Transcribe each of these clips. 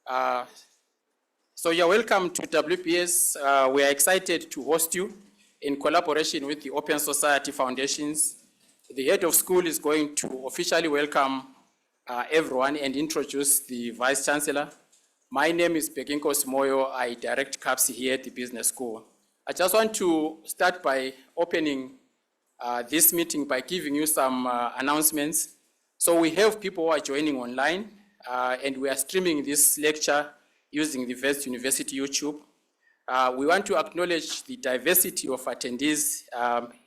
So you're welcome to WPS. We are excited to host you in collaboration with the Open Society Foundations. The head of school is going to officially welcome everyone and introduce the Vice Chancellor. My name is Beginkos Moyo. I direct CAPS here at the Business School. I just want to start by opening this meeting by giving you some announcements. So we have people who are joining online, and we are streaming this lecture using the Wits University YouTube. We want to acknowledge the diversity of attendees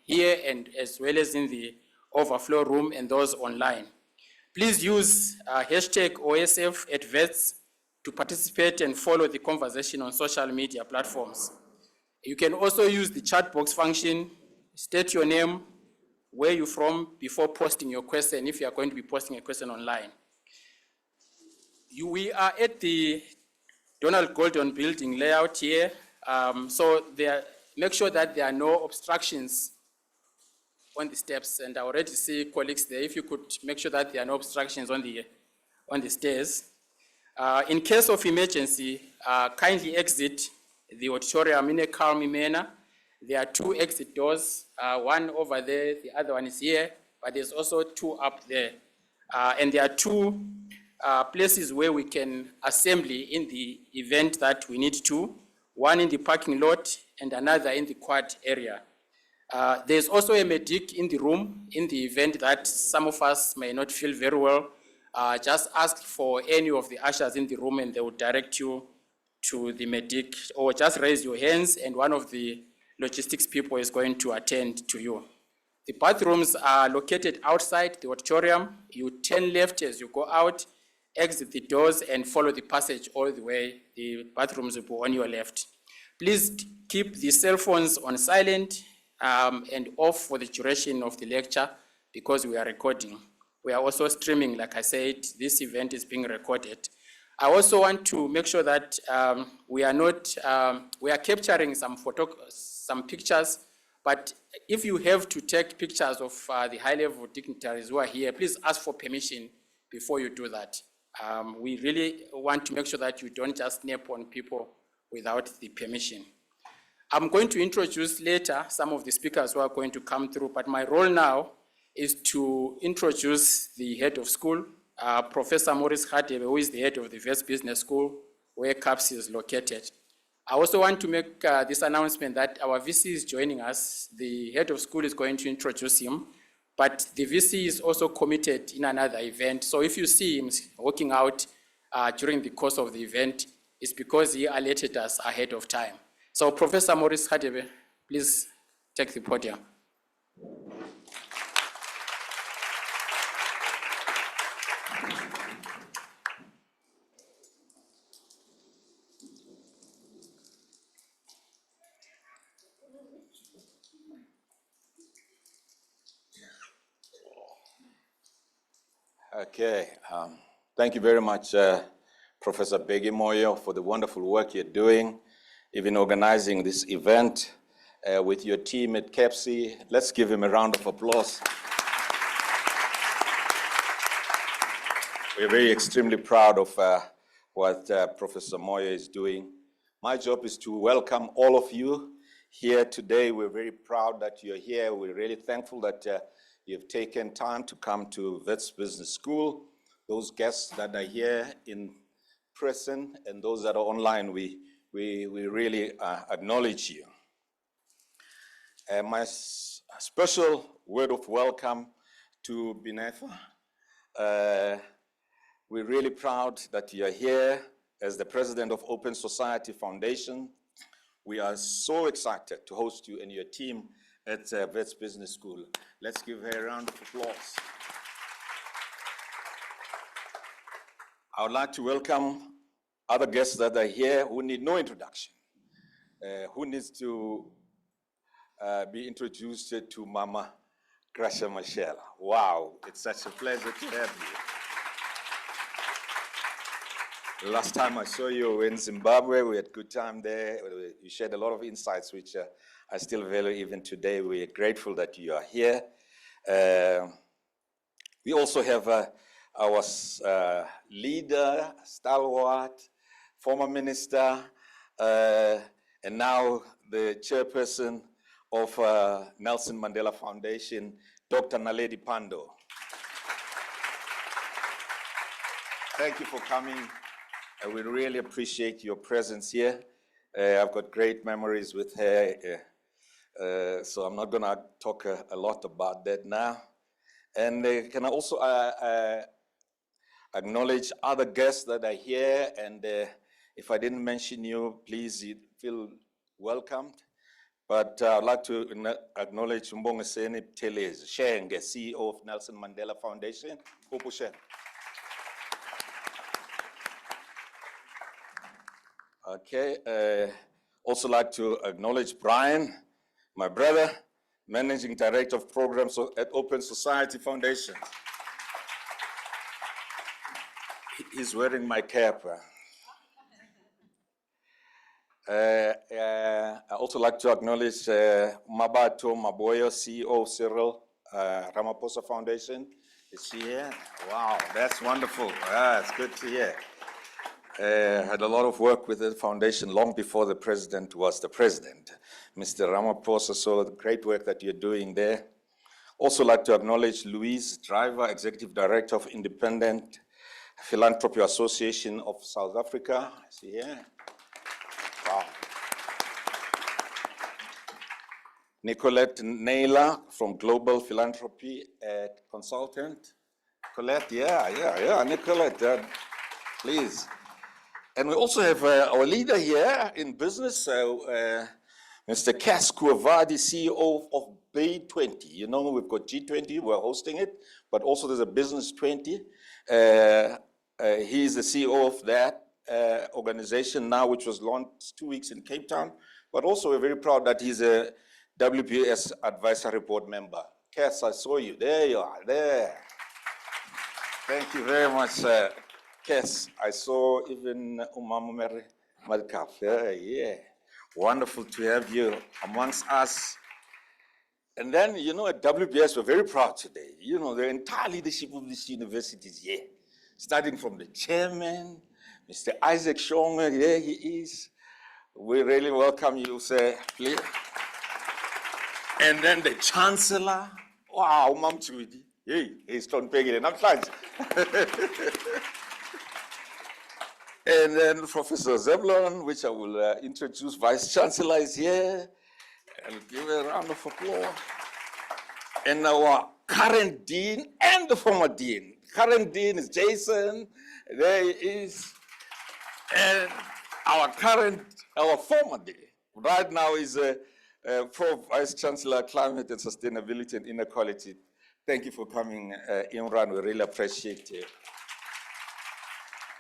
here and as well as in the overflow room and those online. Please use hashtag OSF at Wits to participate and follow the conversation on social media platforms. You can also use the chat box function, state your name, where you're from before posting your question if you are going to be posting a question online. We are at the Donald Gordon building layout here. So make sure that there are no obstructions on the steps, and I already see colleagues there. If you could make sure that there are no obstructions on the stairs. In case of emergency, kindly exit the auditorium in a calm manner. There are two exit doors, one over there, the other one is here, but there's also two up there. And there are two places where we can assembly in the event that we need to, one in the parking lot and another in the quad area. There's also a medic in the room in the event that some of us may not feel very well. Just ask for any of the ushers in the room and they will direct you to the medic, or just raise your hands and one of the logistics people is going to attend to you. The bathrooms are located outside the auditorium. You turn left as you go out, exit the doors and follow the passage all the way. The bathrooms will be on your left. Please keep the cell phones on silent and off for the duration of the lecture because we are recording. We are also streaming, like I said, this event is being recorded. I also want to make sure that we are capturing some pictures, but if you have to take pictures of the high-level dignitaries who are here, please ask for permission before you do that. We really want to make sure that you don't just snap on people without the permission. I'm going to introduce later some of the speakers who are going to come through, but my role now is to introduce the head of school, Professor Maurice Hadebe, who is the head of the Wits Business School, where CAPS is located. I also want to make this announcement that our VC is joining us. The head of school is going to introduce him, but the VC is also committed in another event. So if you see him walking out during the course of the event, it's because he alerted us ahead of time. So Professor Maurice Hadebe, please take the podium. Okay, thank you very much, Professor Begi Moyo, for the wonderful work you're doing, even organizing this event with your team at CAPSI. Let's give him a round of applause. We're very extremely proud of what Professor Moyo is doing. My job is to welcome all of you here today. We're very proud that you're here. We're really thankful that you've taken time to come to Wits Business School. Those guests that are here in person and those that are online, we really acknowledge you. My special word of welcome to Binaifer. We're really proud that you're here as the president of Open Society Foundation. We are so excited to host you and your team at Wits Business School. Let's give her a round of applause. I would like to welcome other guests that are here who need no introduction. Who needs to be introduced to Mama Graça Machel. Wow, it's such a pleasure to have you. The last time I saw you in Zimbabwe, we had a good time there. You shared a lot of insights, which I still value even today. We are grateful that you are here. We also have our leader, stalwart, former minister, and now the chairperson of Nelson Mandela Foundation, Dr. Naledi Pandor. Thank you for coming. We really appreciate your presence here. I've got great memories with her, so I'm not going to talk a lot about that now. And can I also acknowledge other guests that are here, and if I didn't mention you, please feel welcomed. But I'd like to acknowledge Mbongeseni Buthelezi, Shenge, CEO of Nelson Mandela Foundation. Okay, also like to acknowledge Brian, my brother, Managing Director of Programs at Open Society Foundation. He's wearing my cap. I also like to acknowledge Mabato Maboyo, CEO of Cyril Ramaphosa Foundation. Is she here? Wow, that's wonderful. It's good to hear. Had a lot of work with the foundation long before the president was the president, Mr. Ramaphosa, so the great work that you're doing there. Also like to acknowledge Louise Driver, Executive Director of Independent Philanthropy Association of South Africa. Is she here? Wow. Nicolette Naylor from Global Philanthropy Consultant. Nicolette, yeah, Nicolette, please. And we also have our leader here in business, Mr. Cas Kuavadi, CEO of Bay 20. You know, we've got G20, we're hosting it, but also there's a Business 20. He's the CEO of that organization now, which was launched 2 weeks in Cape Town. But also we're very proud that he's a WPS Advisory Board member. Cas, I saw you. There you are, there. Thank you very much, Kes, I saw even Umama Mary Madkaf. Yeah, wonderful to have you amongst us. And then, you know, at WBS, we're very proud today. You know, the entire leadership of this university is here, starting from the chairman, Mr. Isaac Shonga, there he is. We really welcome you, sir, please. And then the chancellor, wow, Mam Chudi. Hey, he's Tom Peggy, and I'm trying. And then Professor Zebulon, which I will introduce, Vice Chancellor is here, and give a round of applause. And our current Dean and the former Dean. Current Dean is Jason, there he is. And our former Dean, right now is Vice Chancellor, Climate and Sustainability and Inequality. Thank you for coming, Imran, we really appreciate it.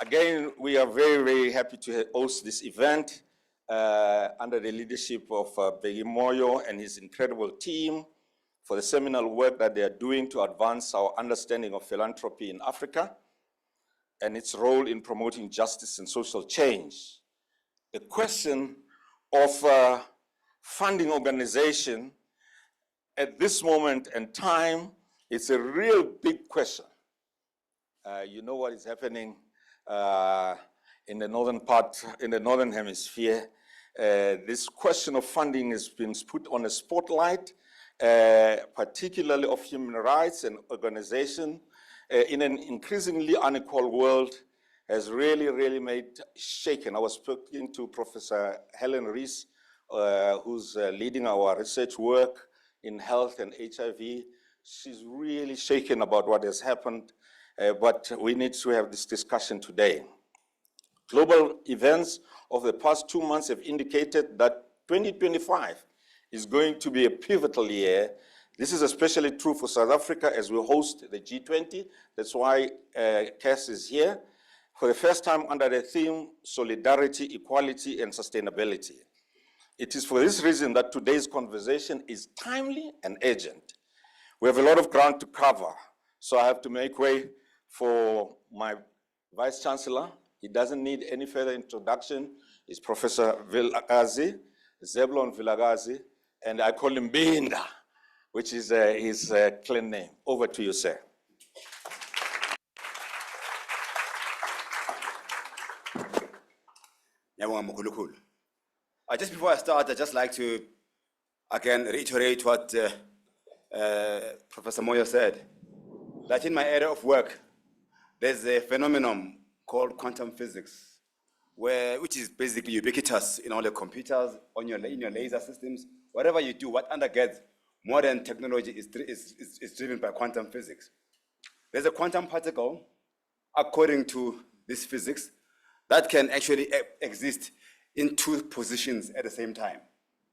Again, we are very, very happy to host this event under the leadership of Bheki Moyo and his incredible team for the seminal work that they are doing to advance our understanding of philanthropy in Africa and its role in promoting justice and social change. The question of funding organization at this moment and time, it's a real big question. You know what is happening in the northern hemisphere. This question of funding has been put on a spotlight, particularly of human rights and organization in an increasingly unequal world has really made shaken. I was speaking to Professor Helen Rees, who's leading our research work in health and HIV. She's really shaken about what has happened. But we need to have this discussion today. Global events of the past 2 months have indicated that 2025 is going to be a pivotal year. This is especially true for South Africa as we host the G20. That's why Cass is here. For the first time under the theme, Solidarity, Equality, and Sustainability. It is for this reason that today's conversation is timely and urgent. We have a lot of ground to cover, so I have to make way for my Vice Chancellor. He doesn't need any further introduction. It's Professor Vilakazi, Zebulon Vilakazi, and I call him Binda, which is his clan name. Over to you, sir. Just before I start, I'd just like to again reiterate what Professor Moyo said, that in my area of work, there's a phenomenon called quantum physics, which is basically ubiquitous in all the computers, in your laser systems, whatever you do, what undergirds modern technology is driven by quantum physics. There's a quantum particle, according to this physics, that can actually exist in two positions at the same time.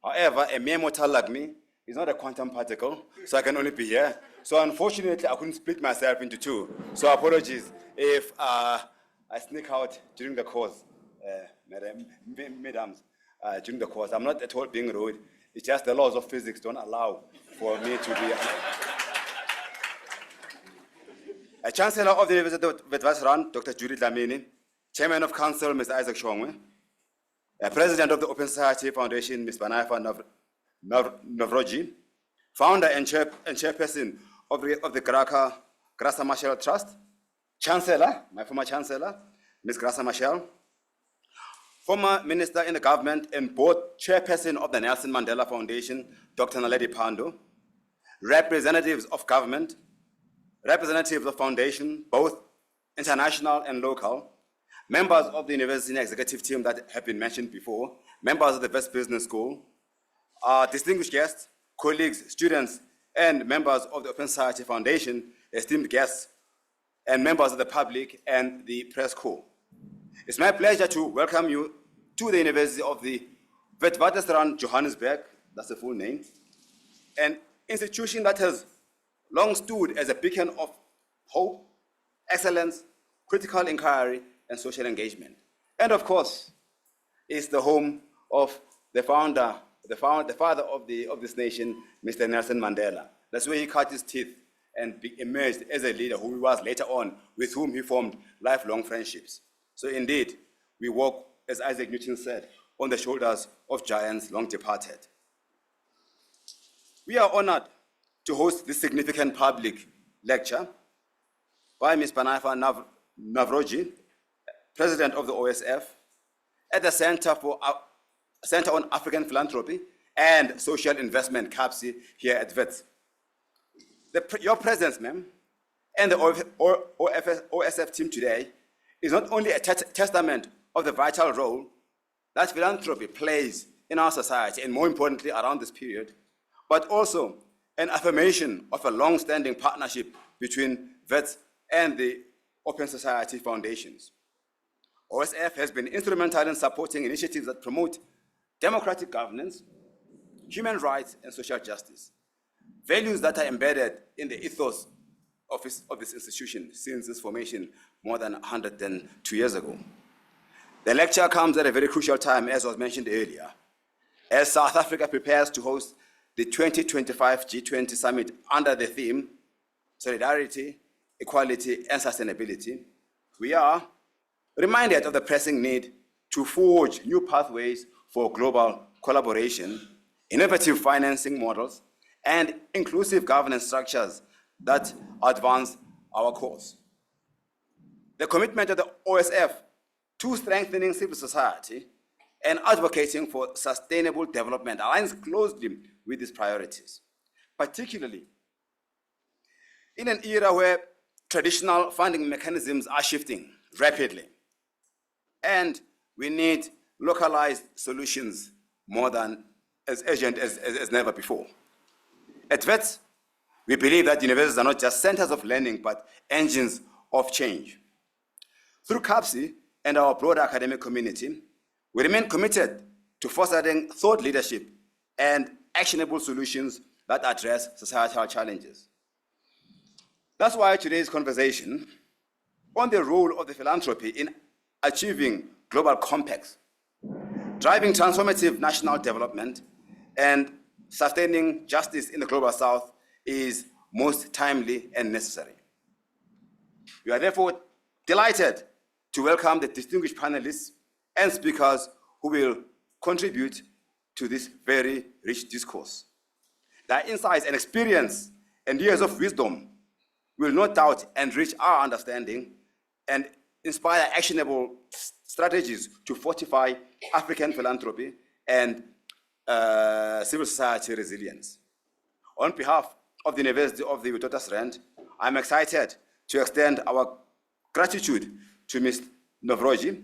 However, a mere mortal like me is not a quantum particle, so I can only be here. So unfortunately, I couldn't split myself into two. So apologies if I sneak out during the course, madams, during the course. I'm not at all being rude. It's just the laws of physics don't allow for me to be. Chancellor of the University of Witwatersrand, Dr. Judy Dlamini, Chairman of Council, Mr. Isaac Shongwe, President of the Open Society Foundation, Ms. Binaifer Nowrojee, Founder and Chairperson of the Graça Machel Trust, Chancellor, my former Chancellor, Ms. Graça Machel, former Minister in the government and board Chairperson of the Nelson Mandela Foundation, Dr. Naledi Pandor, representatives of government, representatives of foundation, both international and local, members of the university executive team that have been mentioned before, members of the West Business School, distinguished guests, colleagues, students, and members of the Open Society Foundation, esteemed guests, and members of the public and the press corps. It's my pleasure to welcome you to the University of the Witwatersrand, Johannesburg, that's the full name, an institution that has long stood as a beacon of hope, excellence, critical inquiry, and social engagement. And of course, is the home of the father of this nation, Mr. Nelson Mandela. That's where he cut his teeth and emerged as a leader who he was later on, with whom he formed lifelong friendships. So indeed, we walk, as Isaac Newton said, on the shoulders of giants long departed. We are honored to host this significant public lecture by Ms. Binaifer Nowrojee, President of the OSF, at the Center on African Philanthropy and Social Investment, CAPSI, here at WITS. Your presence, ma'am, and the OSF team today is not only a testament of the vital role that philanthropy plays in our society, and more importantly, around this period, but also an affirmation of a long-standing partnership between WITS and the Open Society Foundations. OSF has been instrumental in supporting initiatives that promote democratic governance, human rights, and social justice, values that are embedded in the ethos of this institution since its formation more than 102 years ago. The lecture comes at a very crucial time, as was mentioned earlier, as South Africa prepares to host the 2025 G20 Summit under the theme, Solidarity, Equality, and Sustainability. We are reminded of the pressing need to forge new pathways for global collaboration, innovative financing models, and inclusive governance structures that advance our cause. The commitment of the OSF to strengthening civil society and advocating for sustainable development aligns closely with these priorities, particularly in an era where traditional funding mechanisms are shifting rapidly, and we need localized solutions more than as urgent as never before. At WITS, we believe that universities are not just centers of learning, but engines of change. Through CAPSI and our broader academic community, we remain committed to fostering thought leadership and actionable solutions that address societal challenges. That's why today's conversation on the role of the philanthropy in achieving global compacts, driving transformative national development, and sustaining justice in the global south is most timely and necessary. We are therefore delighted to welcome the distinguished panelists and speakers who will contribute to this very rich discourse. Their insights and experience and years of wisdom will no doubt enrich our understanding and inspire actionable strategies to fortify African philanthropy and civil society resilience. On behalf of the University of the Witwatersrand, I'm excited to extend our gratitude to Ms. Nowrojee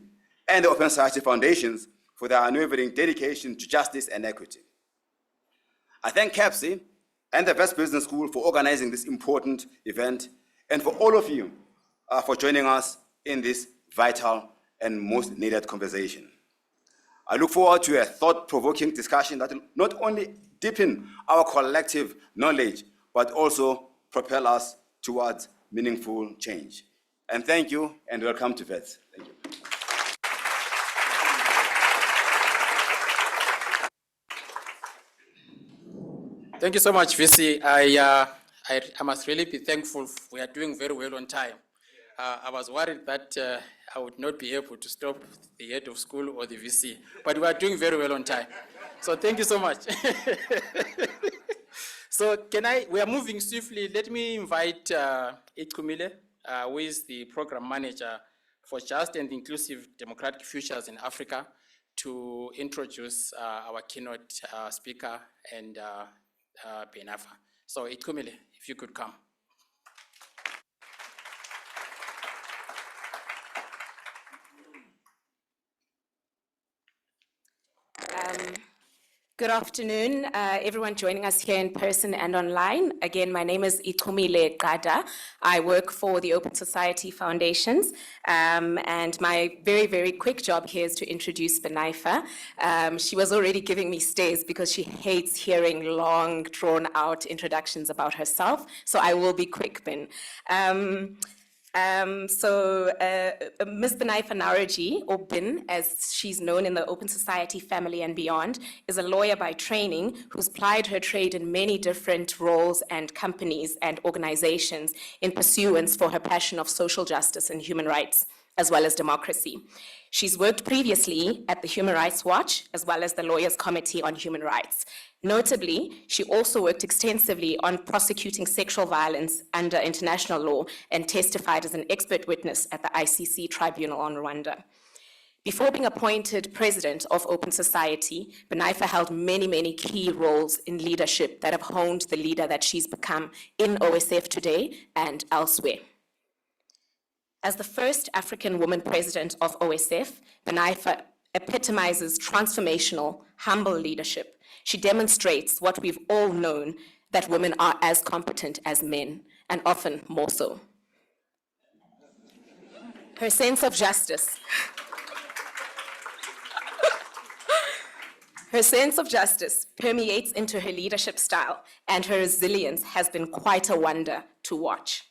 and the Open Society Foundations for their unwavering dedication to justice and equity. I thank CAPSI and the West Business School for organizing this important event, and for all of you for joining us in this vital and most needed conversation. I look forward to a thought-provoking discussion that will not only deepen our collective knowledge, but also propel us towards meaningful change. And thank you, and welcome to VETS. Thank you. Thank you so much, VC. I must really be thankful. We are doing very well on time. I was worried that I would not be able to stop the head of school or the VC, but we are doing very well on time. So thank you so much. So we are moving swiftly. Let me invite Ikumile, who is the program manager for Just and Inclusive Democratic Futures in Africa, to introduce our keynote speaker and Binaifer. So Ikumile, if you could come. Good afternoon, everyone joining us here in person and online. Again, my name is Ikumile Gada. I work for the Open Society Foundations, and my very, very quick job here is to introduce Binaifer. She was already giving me stares because she hates hearing long, drawn-out introductions about herself, so I will be quick, Bin. Ms. Binaifer Nowrojee, or Bin, as she's known in the Open Society family and beyond, is a lawyer by training who's plied her trade in many different roles and companies and organizations in pursuance for her passion of social justice and human rights, as well as democracy. She's worked previously at the Human Rights Watch, as well as the Lawyers' Committee on Human Rights. Notably, she also worked extensively on prosecuting sexual violence under international law and testified as an expert witness at the ICC Tribunal on Rwanda. Before being appointed president of Open Society, Binaifer held many, many key roles in leadership that have honed the leader that she's become in OSF today and elsewhere. As the first African woman president of OSF, Binaifer epitomizes transformational, humble leadership. She demonstrates what we've all known, that women are as competent as men, and often more so. Her sense of justice. Her sense of justice permeates into her leadership style, and her resilience has been quite a wonder to watch.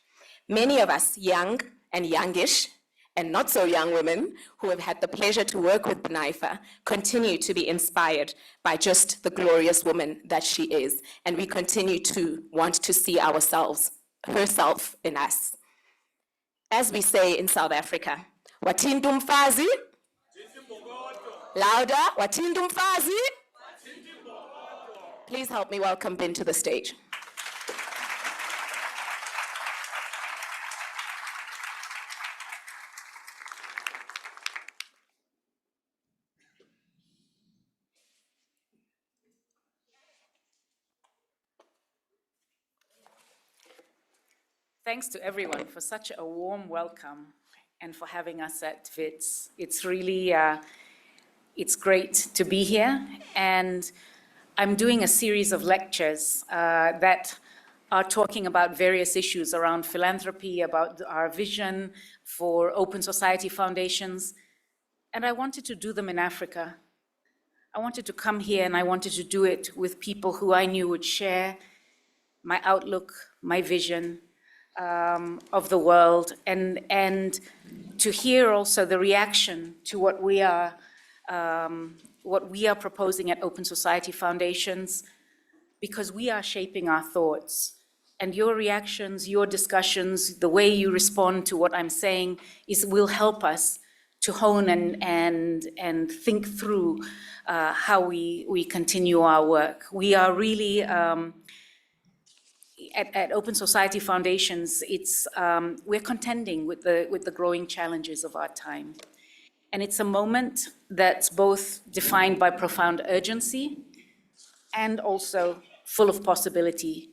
Many of us, young and youngish, and not so young women who have had the pleasure to work with Binaifer, continue to be inspired by just the glorious woman that she is, and we continue to want to see herself in us. As we say in South Africa, watindu mfazi? Louder, watindu mfazi? Please help me welcome Bin to the stage. Thanks to everyone for such a warm welcome and for having us at WITS. It's really, it's great to be here, and I'm doing a series of lectures that are talking about various issues around philanthropy, about our vision for Open Society Foundations, and I wanted to do them in Africa. I wanted to come here and I wanted to do it with people who I knew would share my outlook, my vision, of the world, and to hear also the reaction to what we are proposing at Open Society Foundations, because we are shaping our thoughts. And your reactions, your discussions, the way you respond to what I'm saying will help us to hone and think through how we continue our work. We are really, at Open Society Foundations, we're contending with the growing challenges of our time. And it's a moment that's both defined by profound urgency and also full of possibility.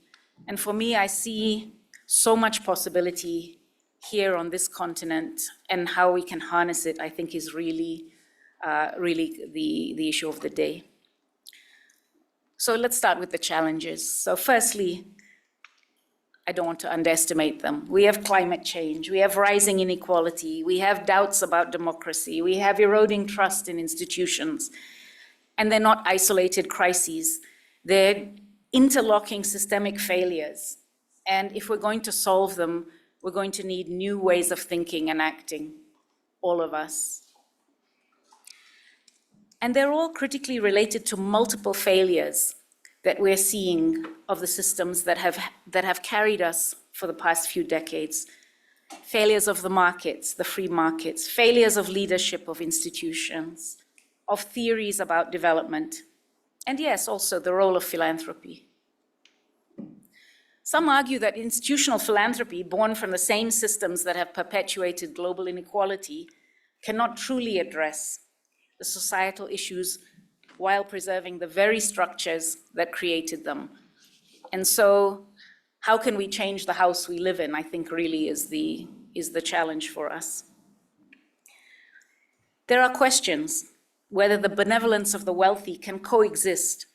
And for me, I see so much possibility here on this continent, and how we can harness it, I think, is really the issue of the day. So let's start with the challenges. So firstly, I don't want to underestimate them. We have climate change, we have rising inequality, we have doubts about democracy, we have eroding trust in institutions, and they're not isolated crises. They're interlocking systemic failures. And if we're going to solve them, we're going to need new ways of thinking and acting, all of us. And they're all critically related to multiple failures that we're seeing of the systems that have carried us for the past few decades. Failures of the markets, the free markets, failures of leadership of institutions, of theories about development, and yes, also the role of philanthropy. Some argue that institutional philanthropy, born from the same systems that have perpetuated global inequality, cannot truly address the societal issues while preserving the very structures that created them. And so, how can we change the house we live in, I think really is the challenge for us. There are questions whether the benevolence of the wealthy can coexist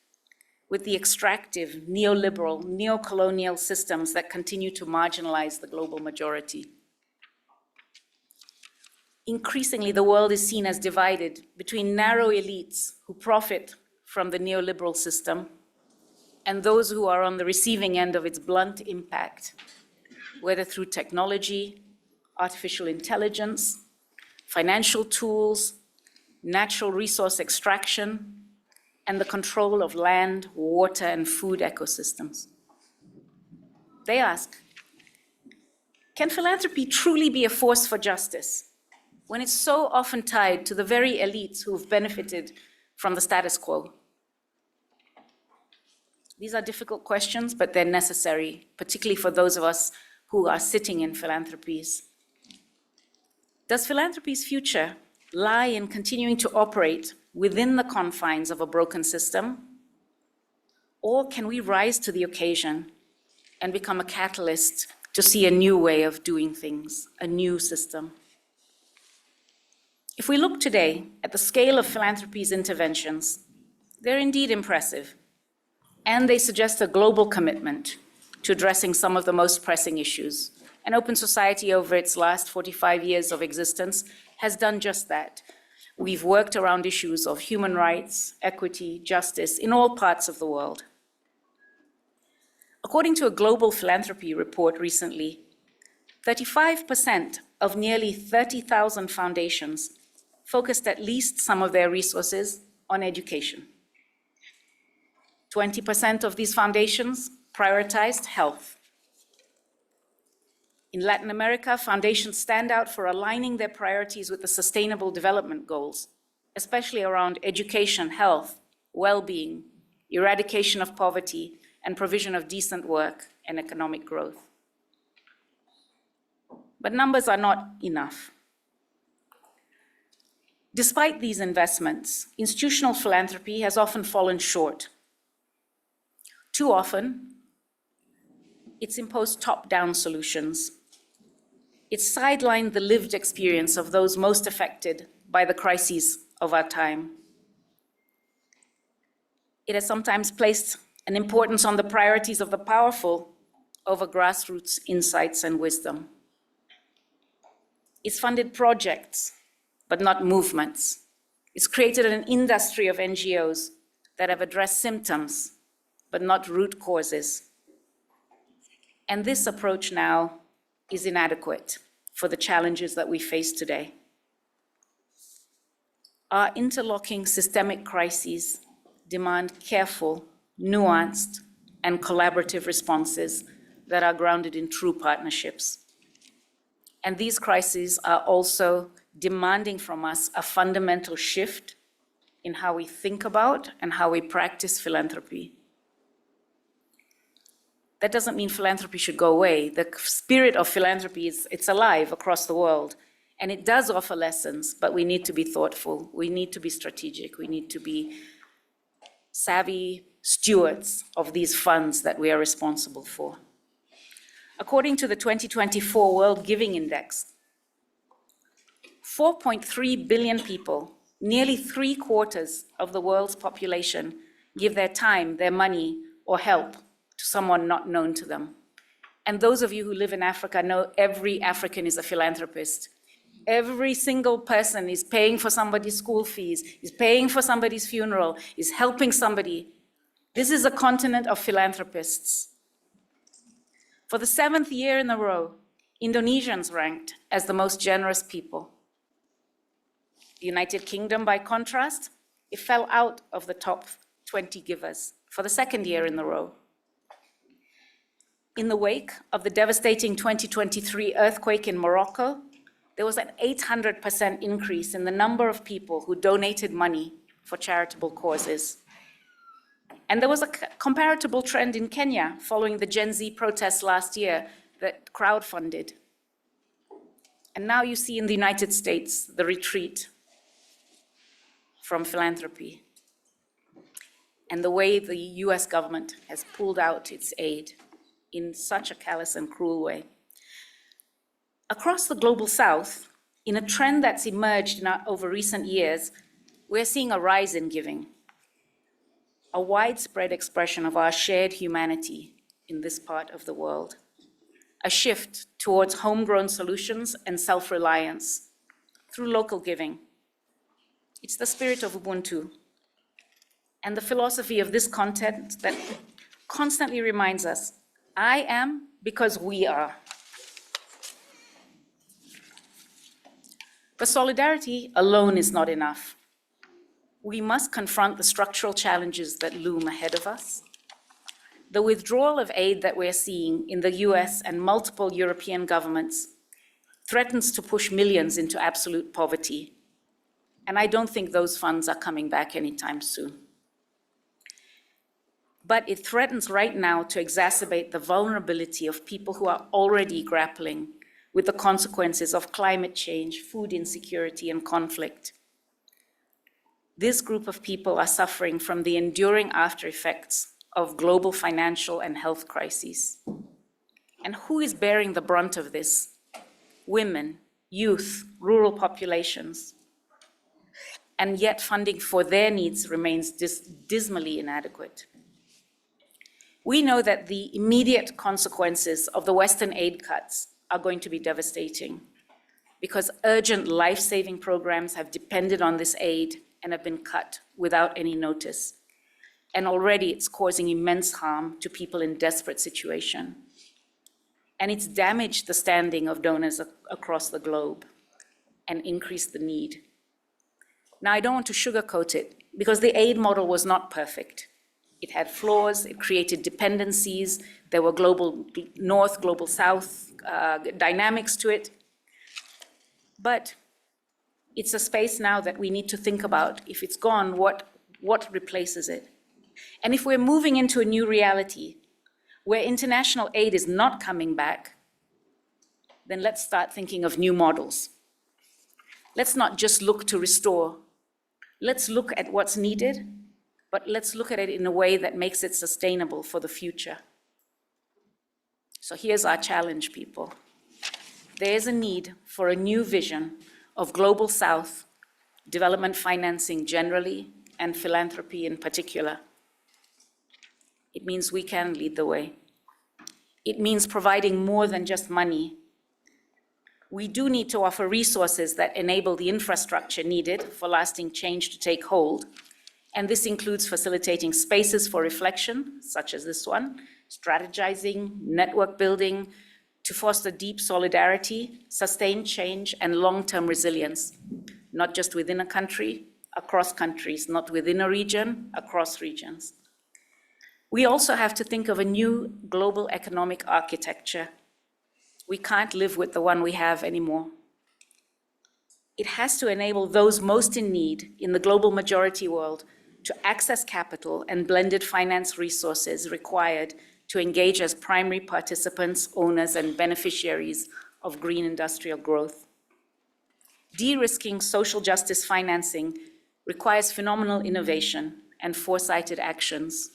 with the extractive, neoliberal, neocolonial systems that continue to marginalize the global majority. Increasingly, the world is seen as divided between narrow elites who profit from the neoliberal system and those who are on the receiving end of its blunt impact, whether through technology, artificial intelligence, financial tools, natural resource extraction, and the control of land, water, and food ecosystems. They ask, can philanthropy truly be a force for justice when it's so often tied to the very elites who've benefited from the status quo? These are difficult questions, but they're necessary, particularly for those of us who are sitting in philanthropies. Does philanthropy's future lie in continuing to operate within the confines of a broken system? Or can we rise to the occasion and become a catalyst to see a new way of doing things, a new system? If we look today at the scale of philanthropy's interventions, they're indeed impressive, and they suggest a global commitment to addressing some of the most pressing issues. And Open Society, over its last 45 years of existence, has done just that. We've worked around issues of human rights, equity, justice in all parts of the world. According to a global philanthropy report recently, 35% of nearly 30,000 foundations focused at least some of their resources on education. 20% of these foundations prioritized health. In Latin America, foundations stand out for aligning their priorities with the Sustainable Development Goals, especially around education, health, well-being, eradication of poverty, and provision of decent work and economic growth. But numbers are not enough. Despite these investments, institutional philanthropy has often fallen short. Too often, it's imposed top-down solutions. It's sidelined the lived experience of those most affected by the crises of our time. It has sometimes placed an importance on the priorities of the powerful over grassroots insights and wisdom. It's funded projects, but not movements. It's created an industry of NGOs that have addressed symptoms, but not root causes. And this approach now is inadequate for the challenges that we face today. Our interlocking systemic crises demand careful, nuanced, and collaborative responses that are grounded in true partnerships. And these crises are also demanding from us a fundamental shift in how we think about and how we practice philanthropy. that doesn't mean philanthropy should go away. The spirit of philanthropy it's alive across the world, and it does offer lessons, but we need to be thoughtful, we need to be strategic, we need to be savvy stewards of these funds that we are responsible for. According to the 2024 World Giving Index, 4.3 billion people, nearly 3/4 of the world's population, give their time, their money, or help to someone not known to them. And those of you who live in Africa know every African is a philanthropist. Every single person is paying for somebody's school fees, is paying for somebody's funeral, is helping somebody. This is a continent of philanthropists. For the 7th year in a row, Indonesians ranked as the most generous people. The United Kingdom, by contrast, it fell out of the top 20 givers for the 2nd year in a row. In the wake of the devastating 2023 earthquake in Morocco, there was an 800% increase in the number of people who donated money for charitable causes. And there was a comparable trend in Kenya following the Gen Z protests last year that crowdfunded. And now you see in the United States the retreat from philanthropy and the way the US government has pulled out its aid in such a callous and cruel way. Across the global south, in a trend that's emerged over recent years, we're seeing a rise in giving, a widespread expression of our shared humanity in this part of the world, a shift towards homegrown solutions and self-reliance through local giving. It's the spirit of Ubuntu and the philosophy of this content that constantly reminds us, I am because we are. But solidarity alone is not enough. We must confront the structural challenges that loom ahead of us. The withdrawal of aid that we're seeing in the US and multiple European governments threatens to push millions into absolute poverty. And I don't think those funds are coming back anytime soon. But it threatens right now to exacerbate the vulnerability of people who are already grappling with the consequences of climate change, food insecurity, and conflict. This group of people are suffering from the enduring after effects of global financial and health crises. And who is bearing the brunt of this? Women, youth, rural populations. And yet funding for their needs remains dismally inadequate. We know that the immediate consequences of the Western aid cuts are going to be devastating because urgent life-saving programs have depended on this aid and have been cut without any notice. And already it's causing immense harm to people in desperate situation. And it's damaged the standing of donors across the globe and increased the need. Now, I don't want to sugarcoat it because the aid model was not perfect. It had flaws, it created dependencies, there were global north, global south dynamics to it. But it's a space now that we need to think about. If it's gone, what replaces it? And if we're moving into a new reality where international aid is not coming back, then let's start thinking of new models. Let's not just look to restore. Let's look at what's needed, but let's look at it in a way that makes it sustainable for the future. So here's our challenge, people. There is a need for a new vision of Global South, development financing generally, and philanthropy in particular. It means we can lead the way. It means providing more than just money. We do need to offer resources that enable the infrastructure needed for lasting change to take hold. And this includes facilitating spaces for reflection, such as this one, strategizing, network building, to foster deep solidarity, sustained change, and long-term resilience, not just within a country, across countries, not within a region, across regions. We also have to think of a new global economic architecture. We can't live with the one we have anymore. It has to enable those most in need in the global majority world to access capital and blended finance resources required to engage as primary participants, owners, and beneficiaries of green industrial growth. De-risking social justice financing requires phenomenal innovation and foresighted actions.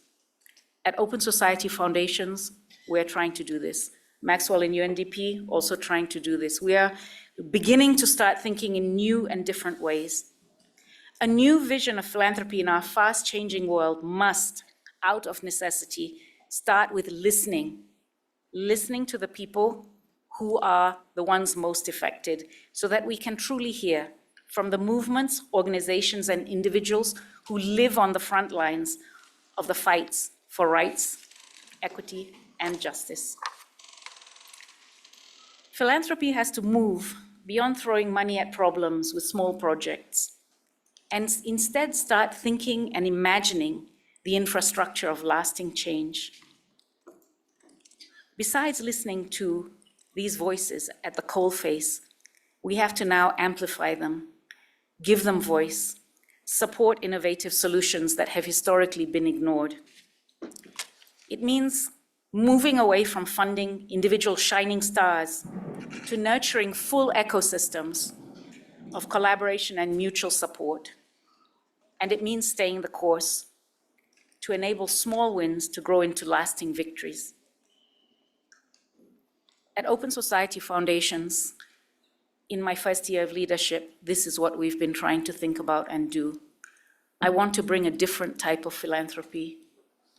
At Open Society Foundations, we're trying to do this. Maxwell and UNDP also trying to do this. We are beginning to start thinking in new and different ways. A new vision of philanthropy in our fast-changing world must, out of necessity, start with listening to the people who are the ones most affected, so that we can truly hear from the movements, organizations, and individuals who live on the front lines of the fights for rights, equity, and justice. Philanthropy has to move beyond throwing money at problems with small projects, and instead start thinking and imagining the infrastructure of lasting change. Besides listening to these voices at the coalface, we have to now amplify them, give them voice, support innovative solutions that have historically been ignored. It means moving away from funding individual shining stars to nurturing full ecosystems of collaboration and mutual support. And it means staying the course to enable small wins to grow into lasting victories. At Open Society Foundations, in my first year of leadership, this is what we've been trying to think about and do. I want to bring a different type of philanthropy,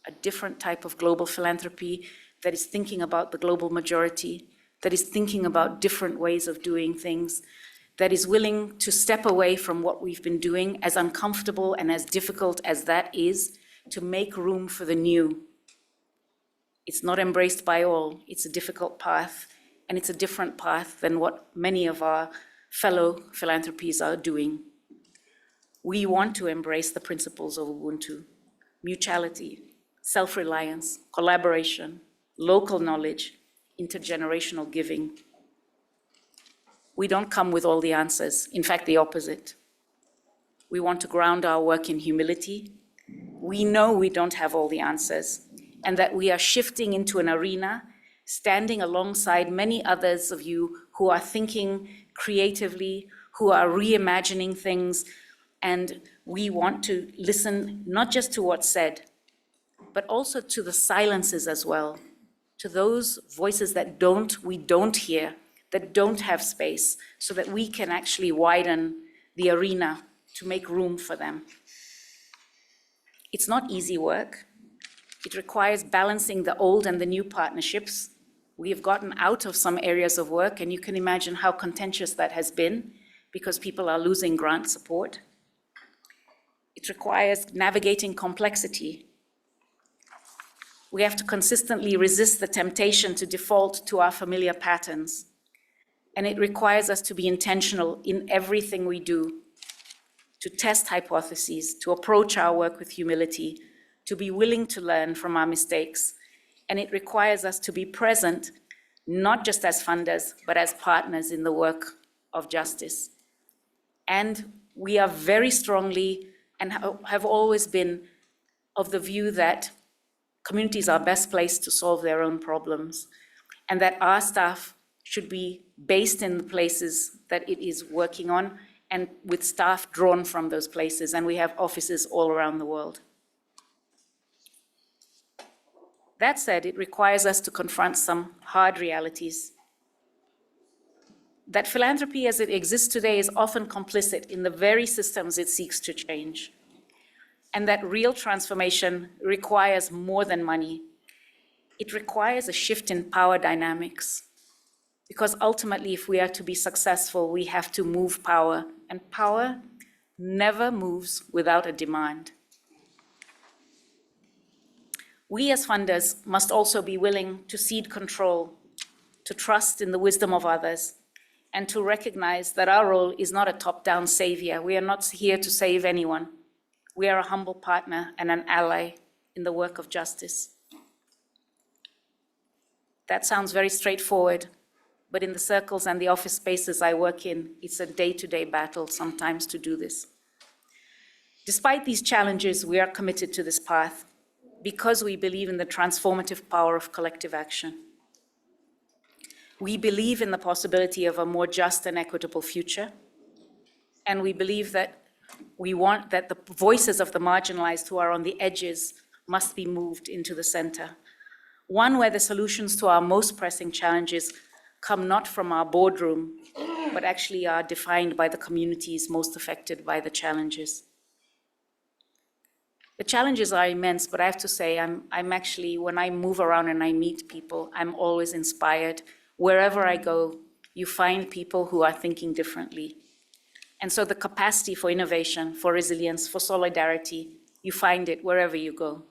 a different type of global philanthropy that is thinking about the global majority, that is thinking about different ways of doing things, that is willing to step away from what we've been doing, as uncomfortable and as difficult as that is, to make room for the new. It's not embraced by all. It's a difficult path, and it's a different path than what many of our fellow philanthropies are doing. We want to embrace the principles of Ubuntu: mutuality, self-reliance, collaboration, local knowledge, intergenerational giving. We don't come with all the answers. In fact, the opposite. We want to ground our work in humility. We know we don't have all the answers, and that we are shifting into an arena, standing alongside many others of you who are thinking creatively, who are reimagining things, and we want to listen not just to what's said, but also to the silences as well, to those voices that we don't hear, that don't have space, so that we can actually widen the arena to make room for them. It's not easy work. It requires balancing the old and the new partnerships. We have gotten out of some areas of work, and you can imagine how contentious that has been, because people are losing grant support. It requires navigating complexity. We have to consistently resist the temptation to default to our familiar patterns. And it requires us to be intentional in everything we do, to test hypotheses, to approach our work with humility, to be willing to learn from our mistakes. And it requires us to be present, not just as funders, but as partners in the work of justice. And we are very strongly, and have always been, of the view that communities are best placed to solve their own problems, and that our staff should be based in the places that it is working on, and with staff drawn from those places, and we have offices all around the world. That said, it requires us to confront some hard realities. That philanthropy as it exists today is often complicit in the very systems it seeks to change, and that real transformation requires more than money. It requires a shift in power dynamics, because ultimately, if we are to be successful, we have to move power, and power never moves without a demand. We as funders must also be willing to cede control, to trust in the wisdom of others, and to recognize that our role is not a top-down savior. We are not here to save anyone. We are a humble partner and an ally in the work of justice. That sounds very straightforward, but in the circles and the office spaces I work in, it's a day-to-day battle sometimes to do this. Despite these challenges, we are committed to this path. because we believe in the transformative power of collective action. We believe in the possibility of a more just and equitable future. And we believe that we want that the voices of the marginalized who are on the edges must be moved into the center. One where the solutions to our most pressing challenges come not from our boardroom, but actually are defined by the communities most affected by the challenges. The challenges are immense, but I have to say, I'm actually, when I move around and I meet people, I'm always inspired. Wherever I go, you find people who are thinking differently. And so the capacity for innovation, for resilience, for solidarity, you find it wherever you go.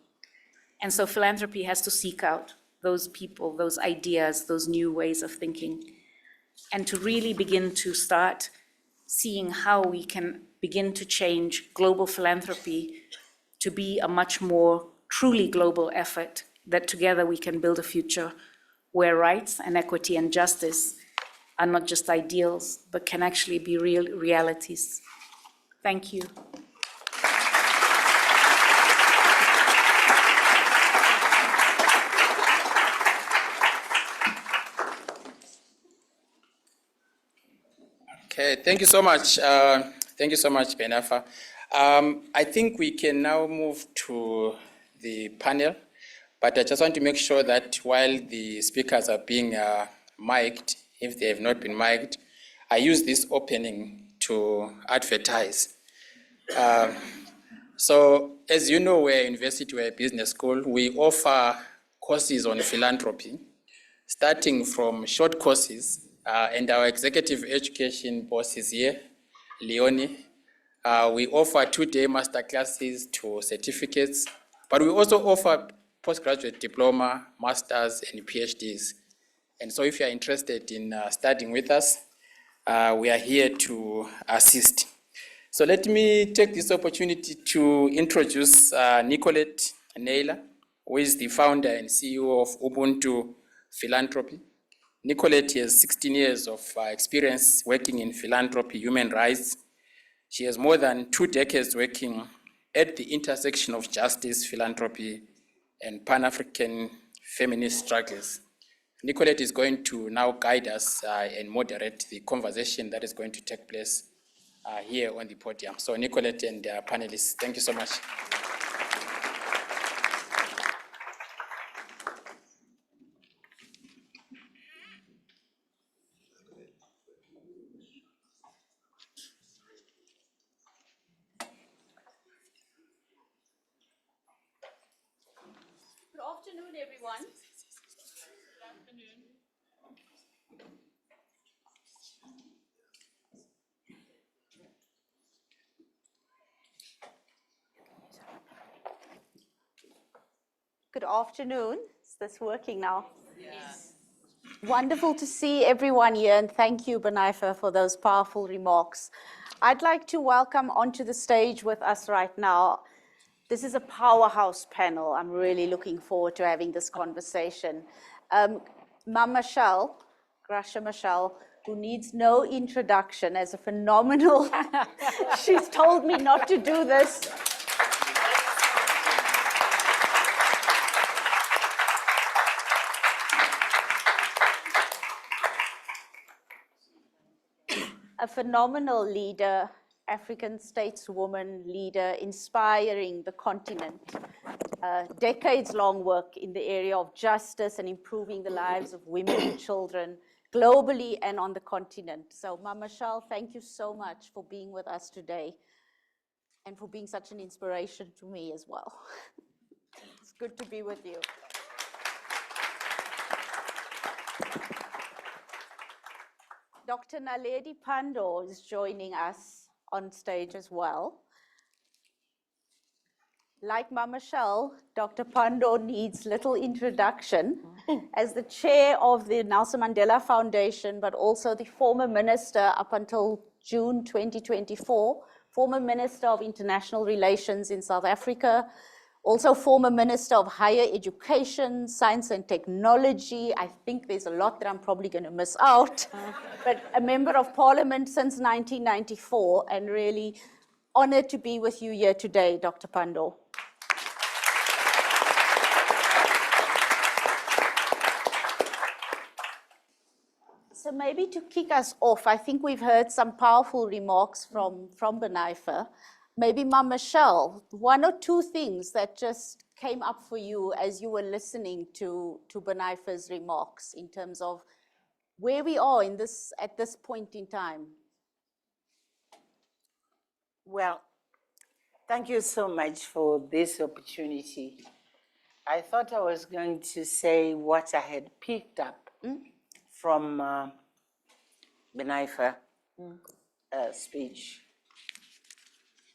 And so philanthropy has to seek out those people, those ideas, those new ways of thinking, and to really begin to start seeing how we can begin to change global philanthropy to be a much more truly global effort, that together we can build a future where rights and equity and justice are not just ideals, but can actually be real realities. Thank you. Okay, thank you so much. Thank you so much, Binaifer. I think we can now move to the panel, but I just want to make sure that while the speakers are being mic'd, if they have not been mic'd, I use this opening to advertise. So as you know, we're a university, we're a business school. We offer courses on philanthropy, starting from short courses, and our executive education boss is here, Leonie. We offer 2-day master classes to certificates, but we also offer postgraduate diploma, masters, and PhDs. And so if you're interested in studying with us, we are here to assist. So let me take this opportunity to introduce Nicolette Naylor, who is the founder and CEO of Ubuntu Philanthropy. Nicolette has 16 years of experience working in philanthropy, human rights. She has more than 2 decades working at the intersection of justice, philanthropy, and Pan-African feminist struggles. Nicolette is going to now guide us and moderate the conversation that is going to take place here on the podium. So Nicolette and panelists, thank you so much. Good afternoon, everyone. Good afternoon. Good afternoon. Is this working now? Yes. Wonderful to see everyone here, and thank you, Binaifer, for those powerful remarks. I'd like to welcome onto the stage with us right now. This is a powerhouse panel. I'm really looking forward to having this conversation. Machel, Graça Machel, who needs no introduction as a phenomenal, she's told me not to do this. A phenomenal leader, African stateswoman leader, inspiring the continent. Decades-long work in the area of justice and improving the lives of women and children globally and on the continent. So, Machel, thank you so much for being with us today and for being such an inspiration to me as well. It's good to be with you. Dr. Naledi Pandor is joining us on stage as well. Like Machel, Dr. Pandor needs little introduction as the chair of the Nelson Mandela Foundation, but also the former minister up until June 2024, former Minister of International Relations in South Africa, also former Minister of Higher Education, Science and Technology. I think there's a lot that I'm probably going to miss out, but a member of Parliament since 1994, and really honored to be with you here today, Dr. Pandor. So maybe to kick us off, I think we've heard some powerful remarks from Binaifer. Maybe Mama Machel, one or two things that just came up for you as you were listening to Binaifer's remarks in terms of where we are in this at this point in time. Well, thank you so much for this opportunity. I thought I was going to say what I had picked up from Binaifer's speech.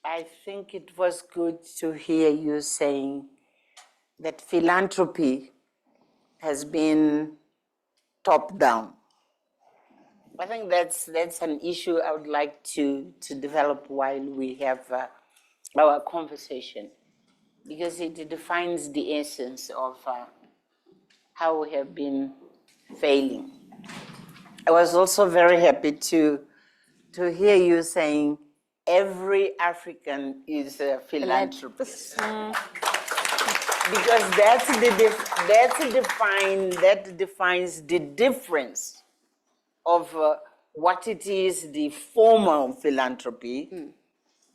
I think it was good to hear you saying that philanthropy has been top down. I think that's an issue I would like to develop while we have our conversation, because it defines the essence of how we have been failing. I was also very happy to hear you saying every African is a philanthropist. Because that defines the difference of what it is, the formal philanthropy,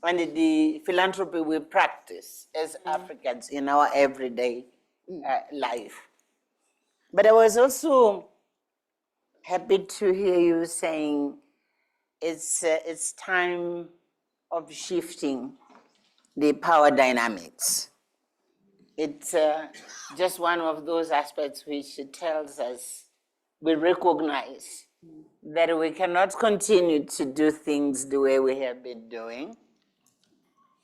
and the philanthropy we practice as Africans in our everyday life. But I was also happy to hear you saying it's time of shifting the power dynamics. It's just one of those aspects which tells us we recognize that we cannot continue to do things the way we have been doing.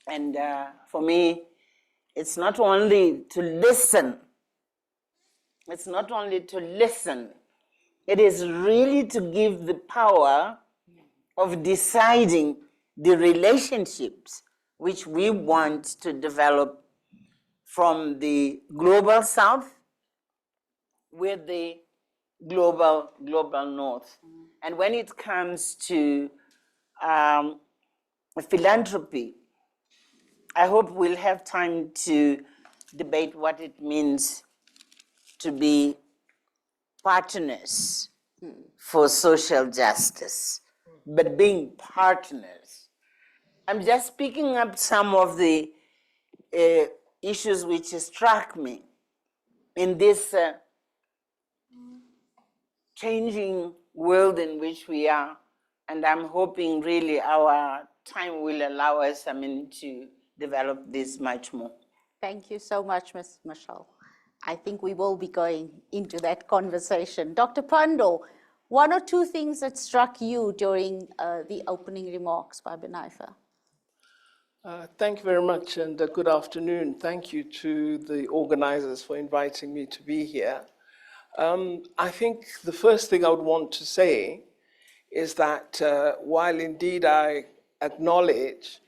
And for me, it's not only to listen. It's not only to listen. It is really to give the power of deciding the relationships which we want to develop from the global south with the global north. And when it comes to philanthropy, I hope we'll have time to debate what it means to be partners for social justice, but being partners. I'm just picking up some of the issues which struck me in this changing world in which we are, and I'm hoping really our time will allow us to develop this much more. Thank you so much, Ms. Machel. I think we will be going into that conversation. Dr. Pandor, one or two things that struck you during the opening remarks by Binaifer. Thank you very much, and good afternoon. Thank you to the organizers for inviting me to be here. I think the first thing I would want to say is that while indeed I acknowledge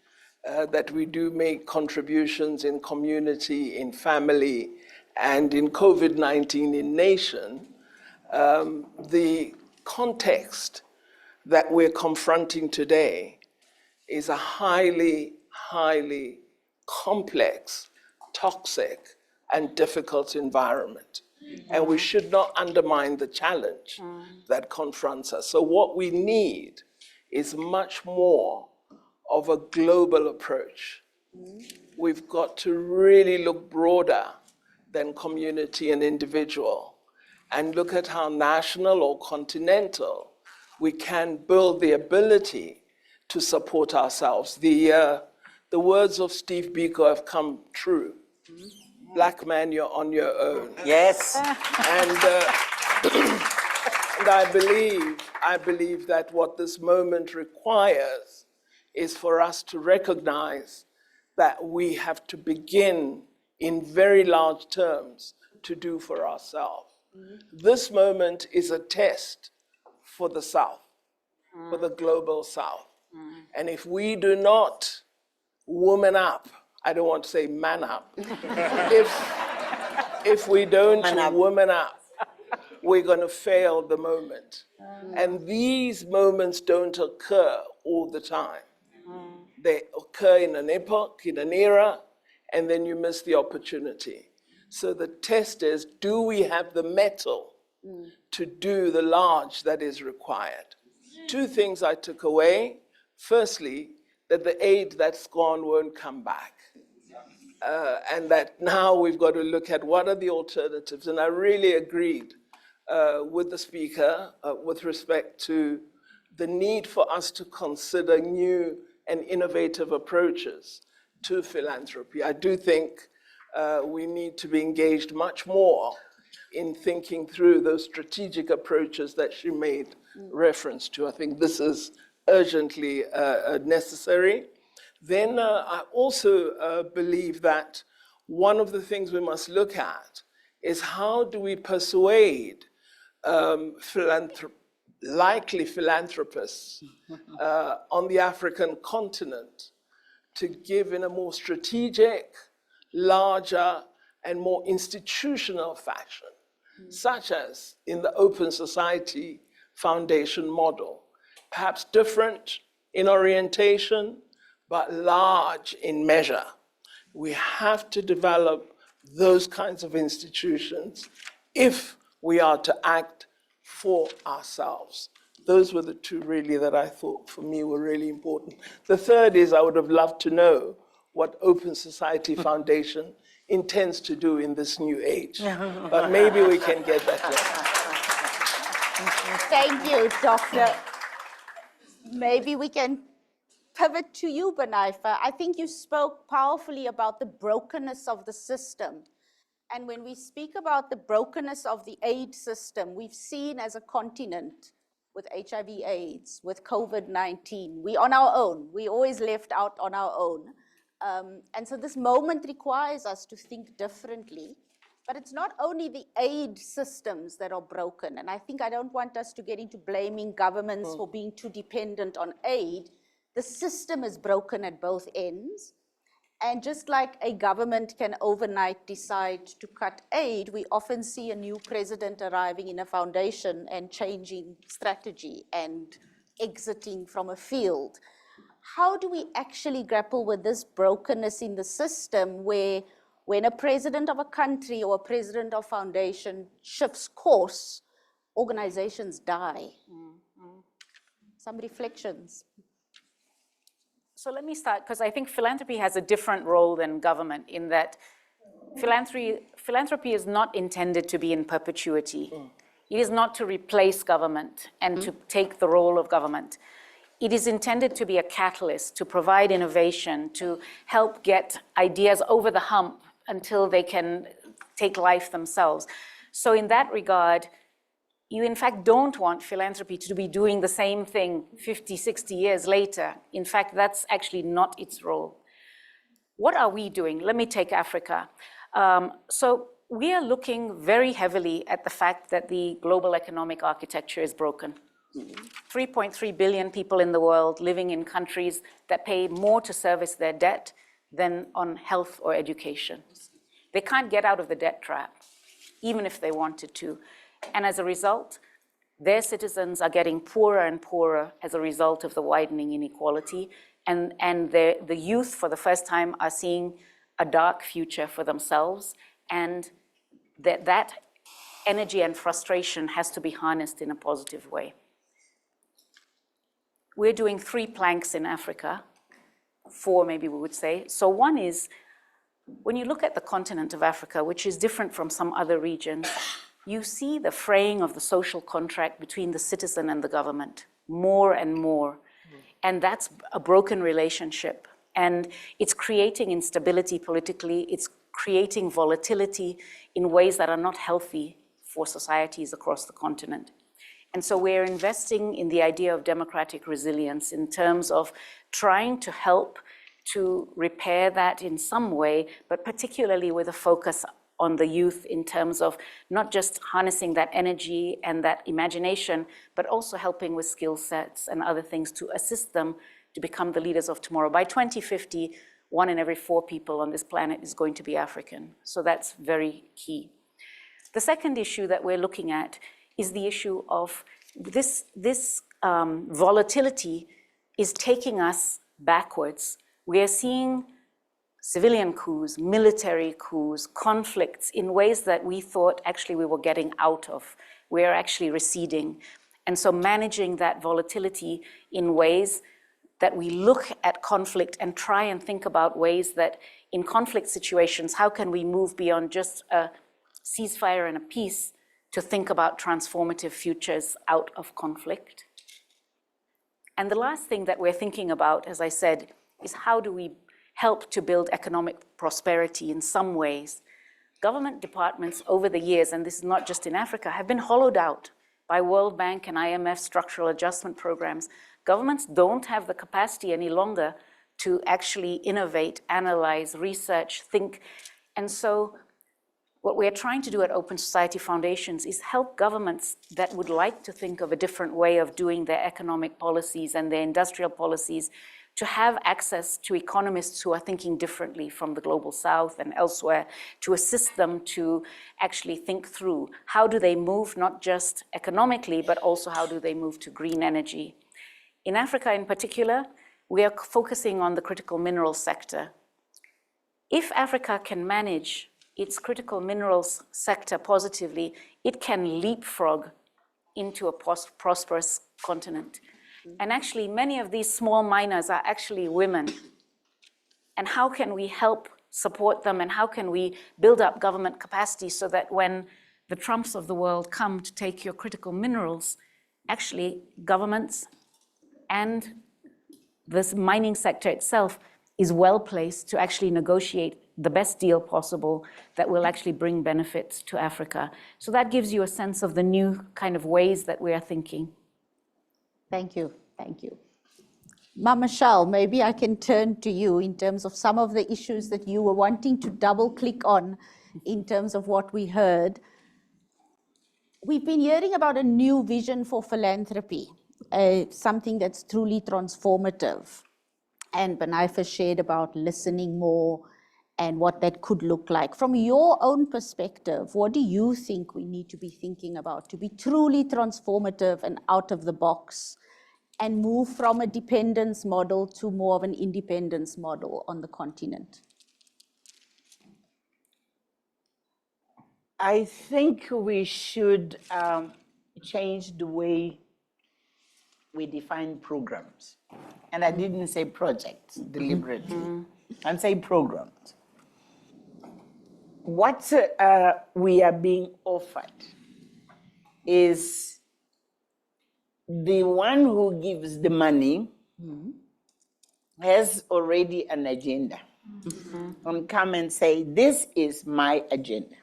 that we do make contributions in community, in family, and in COVID-19 in nation, the context that we're confronting today is a highly complex, toxic, and difficult environment. And we should not undermine the challenge that confronts us. So what we need is much more of a global approach. We've got to really look broader than community and individual and look at how national or continental we can build the ability to support ourselves. The words of Steve Biko have come true. Black man, you're on your own. Yes. And I believe that what this moment requires is for us to recognize that we have to begin in very large terms to do for ourselves. This moment is a test for the South, for the global South. And if we do not woman up, I don't want to say man up, if we don't woman up, we're going to fail the moment. And these moments don't occur all the time. They occur in an epoch, in an era, and then you miss the opportunity. So the test is, do we have the mettle to do the large that is required. Two things I took away. Firstly, that the aid that's gone won't come back. And that now we've got to look at what are the alternatives. And I really agreed with the speaker with respect to the need for us to consider new and innovative approaches to philanthropy. I do think we need to be engaged much more in thinking through those strategic approaches that she made reference to. I think this is urgently necessary. Then I also believe that one of the things we must look at is how do we persuade likely philanthropists on the African continent to give in a more strategic, larger, and more institutional fashion, such as in the Open Society Foundation model, perhaps different in orientation, but large in measure. We have to develop those kinds of institutions if we are to act for ourselves. Those were the two really that I thought for me were really important. The third is I would have loved to know what Open Society Foundation intends to do in this new age. But maybe we can get that later. Thank you, Doctor. Maybe we can pivot to you, Binaifer. I think you spoke powerfully about the brokenness of the system. And when we speak about the brokenness of the aid system, we've seen as a continent with HIV/AIDS, with COVID-19, we on our own, we always left out on our own. And so this moment requires us to think differently. But it's not only the aid systems that are broken. And I think I don't want us to get into blaming governments for being too dependent on aid. The system is broken at both ends. And just like a government can overnight decide to cut aid, we often see a new president arriving in a foundation and changing strategy and exiting from a field. How do we actually grapple with this brokenness in the system where when a president of a country or a president of foundation shifts course, organizations die? Some reflections. So let me start, because I think philanthropy has a different role than government in that philanthropy is not intended to be in perpetuity. It is not to replace government and to take the role of government. It is intended to be a catalyst, to provide innovation, to help get ideas over the hump until they can take life themselves. So in that regard, you in fact don't want philanthropy to be doing the same thing 50, 60 years later. In fact, that's actually not its role. What are we doing? Let me take Africa. So we are looking very heavily at the fact that the global economic architecture is broken. 3.3 billion people in the world living in countries that pay more to service their debt than on health or education. They can't get out of the debt trap, even if they wanted to. And as a result, their citizens are getting poorer and poorer as a result of the widening inequality. And the youth, for the first time, are seeing a dark future for themselves. And that energy and frustration has to be harnessed in a positive way. We're doing 3 planks in Africa, 4 maybe we would say. So one is, when you look at the continent of Africa, which is different from some other regions, you see the fraying of the social contract between the citizen and the government more and more. And that's a broken relationship. And it's creating instability politically. It's creating volatility in ways that are not healthy for societies across the continent. And so we're investing in the idea of democratic resilience in terms of trying to help to repair that in some way, but particularly with a focus on the youth in terms of not just harnessing that energy and that imagination, but also helping with skill sets and other things to assist them to become the leaders of tomorrow. By 2050, 1 in every 4 people on this planet is going to be African. So that's very key. The second issue that we're looking at is the issue of this volatility is taking us backwards. We are seeing civilian coups, military coups, conflicts in ways that we thought actually we were getting out of we're actually receding. And so managing that volatility in ways that we look at conflict and try and think about ways that in conflict situations, how can we move beyond just a ceasefire and a peace to think about transformative futures out of conflict. And the last thing that we're thinking about, as I said, is how do we help to build economic prosperity in some ways. Government departments over the years, and this is not just in Africa, have been hollowed out by World Bank and IMF structural adjustment programs. Governments don't have the capacity any longer to actually innovate, analyze, research, think. And so what we're trying to do at Open Society Foundations is help governments that would like to think of a different way of doing their economic policies and their industrial policies to have access to economists who are thinking differently from the Global South and elsewhere, to assist them to actually think through how do they move not just economically, but also how do they move to green energy. In Africa in particular, we are focusing on the critical mineral sector. If Africa can manage its critical minerals sector positively, it can leapfrog into a prosperous continent. And actually, many of these small miners are actually women. And how can we help support them, and how can we build up government capacity so that when the Trumps of the world come to take your critical minerals, actually governments and this mining sector itself is well placed to actually negotiate the best deal possible that will actually bring benefits to Africa. So that gives you a sense of the new kind of ways that we are thinking. Thank you, thank you. Machel, maybe I can turn to you in terms of some of the issues that you were wanting to double click on in terms of what we heard. We've been hearing about a new vision for philanthropy, something that's truly transformative. And Binaifer shared about listening more and what that could look like. From your own perspective, what do you think we need to be thinking about to be truly transformative and out of the box and move from a dependence model to more of an independence model on the continent? I think we should change the way we define programs. And I didn't say projects deliberately. I say programs. What we are being offered is the one who gives the money has already an agenda. And come and say, this is my agenda.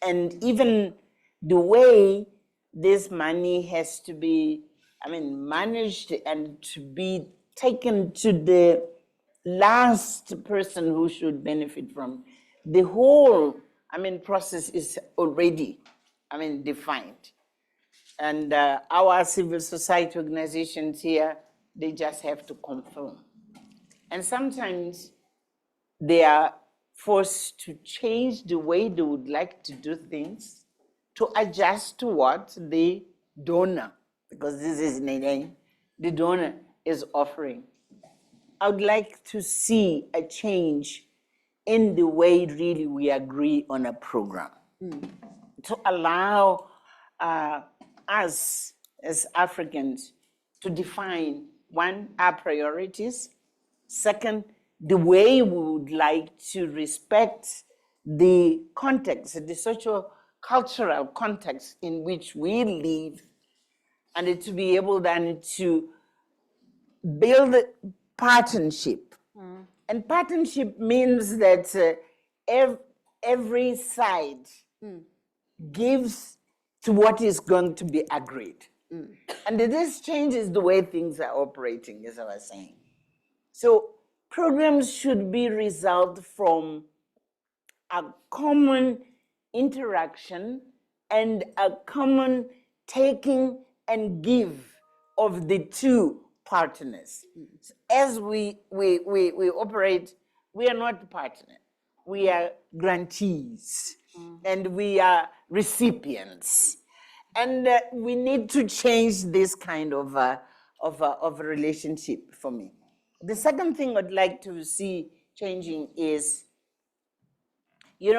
And even the way this money has to be, managed and to be taken to the last person who should benefit from the whole, process is already, defined. And our civil society organizations here, they just have to confirm. And sometimes they are forced to change the way they would like to do things to adjust to what the donor, because this is the donor is offering. I would like to see a change in the way really we agree on a program to allow us as Africans to define, one, our priorities, second, the way we would like to respect the context, the social cultural context in which we live, and to be able then to build partnership. And partnership means that every side gives to what is going to be agreed. And this changes the way things are operating, as I was saying. So programs should be result from a common interaction and a common taking and give of the two partners. As we operate, we are not partners. We are grantees and we are recipients. And we need to change this kind of relationship for me. The second thing I'd like to see changing is, you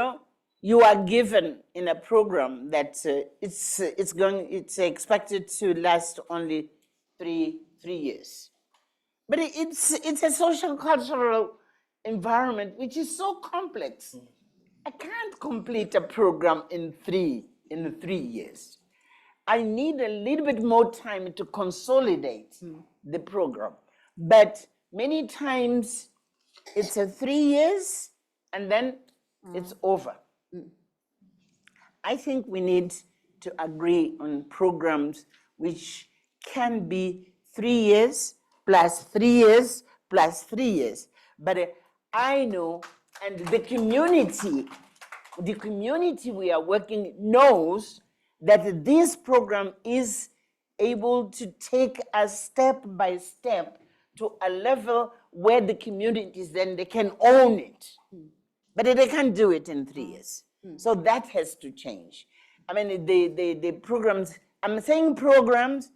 you are given in a program that it's expected to last only three years. But it's a social cultural environment which is so complex. I can't complete a program in 3 years. I need a little bit more time to consolidate the program. But many times it's a 3 years and then it's over. I think we need to agree on programs which can be 3 years plus 3 years plus 3 years. But I know, and the community we are working knows that this program is able to take us step by step to a level where the communities then they can own it. But they can't do it in 3 years. So that has to change. I mean, the programs, I'm saying programs,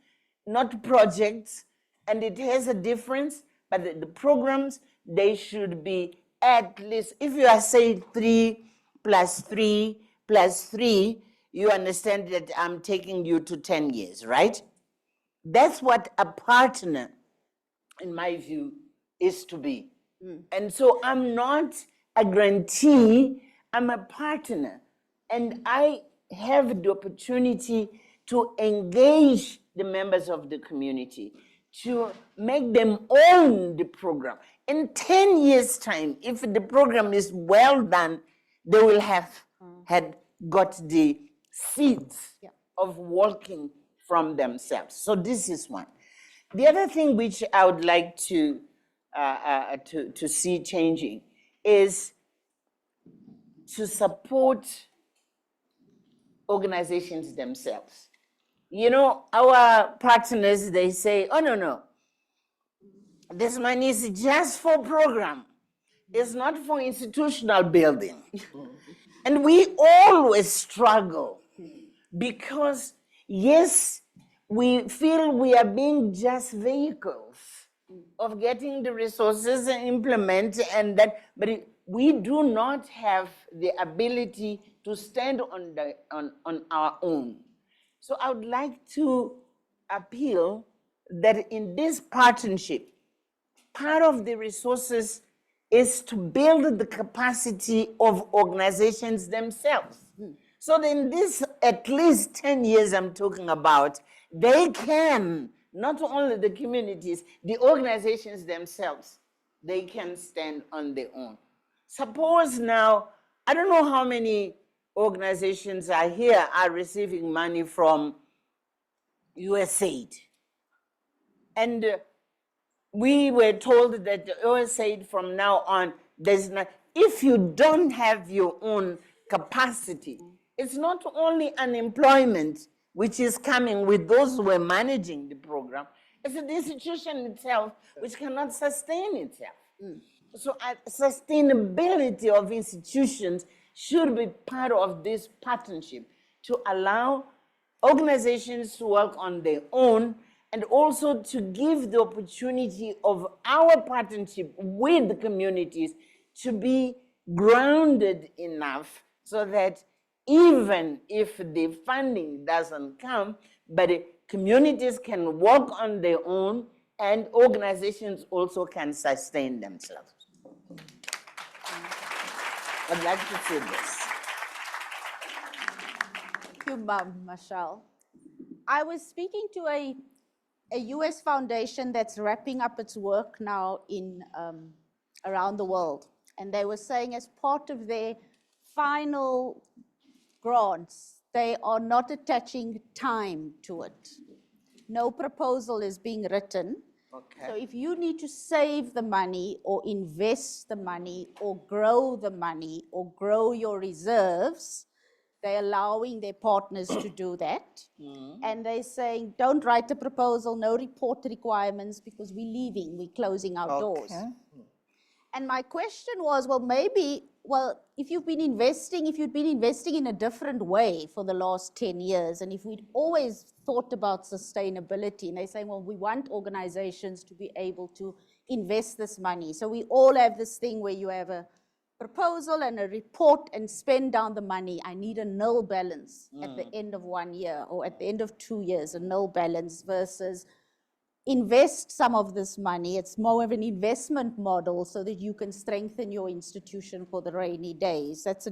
not projects, and it has a difference, but the programs, they should be at least, if you are saying 3 plus 3 plus 3, you understand that I'm taking you to 10 years, right? That's what a partner, in my view, is to be. And so I'm not a grantee, I'm a partner. And I have the opportunity to engage the members of the community, to make them own the program. In 10 years' time, if the program is well done, they will have had got the seeds of working from themselves. So this is one. The other thing which I would like to see changing is to support organizations themselves. You know, our partners, they say, oh, no, this money is just for program. It's not for institutional building. And we always struggle because, yes, we feel we are being just vehicles of getting the resources and implement and that, but we do not have the ability to stand on our own. So I would like to appeal that in this partnership, part of the resources is to build the capacity of organizations themselves. So in this at least 10 years I'm talking about, they can, not only the communities, the organizations themselves, they can stand on their own. Suppose now, I don't know how many organizations are here are receiving money from USAID. And we were told that the USAID from now on, there's not, if you don't have your own capacity, it's not only unemployment which is coming with those who are managing the program, it's the institution itself which cannot sustain itself. So sustainability of institutions should be part of this partnership to allow organizations to work on their own and also to give the opportunity of our partnership with the communities to be grounded enough so that even if the funding doesn't come, but communities can work on their own and organizations also can sustain themselves. I'd like to say this. Thank you, Machel. I was speaking to a US foundation that's wrapping up its work now in around the world. And they were saying as part of their final grants, they are not attaching time to it. No proposal is being written. Okay. So if you need to save the money or invest the money or grow the money or grow your reserves, they're allowing their partners to do that. And they're saying, don't write a proposal, no report requirements because we're leaving, we're closing our doors. And my question was, if you've been investing in a different way for the last 10 years, and if we'd always thought about sustainability, and they're saying, well, we want organizations to be able to invest this money. So we all have this thing where you have a proposal and a report and spend down the money. I need a nil balance at the end of 1 year or at the end of 2 years, a nil balance versus invest some of this money. It's more of an investment model so that you can strengthen your institution for the rainy days. That's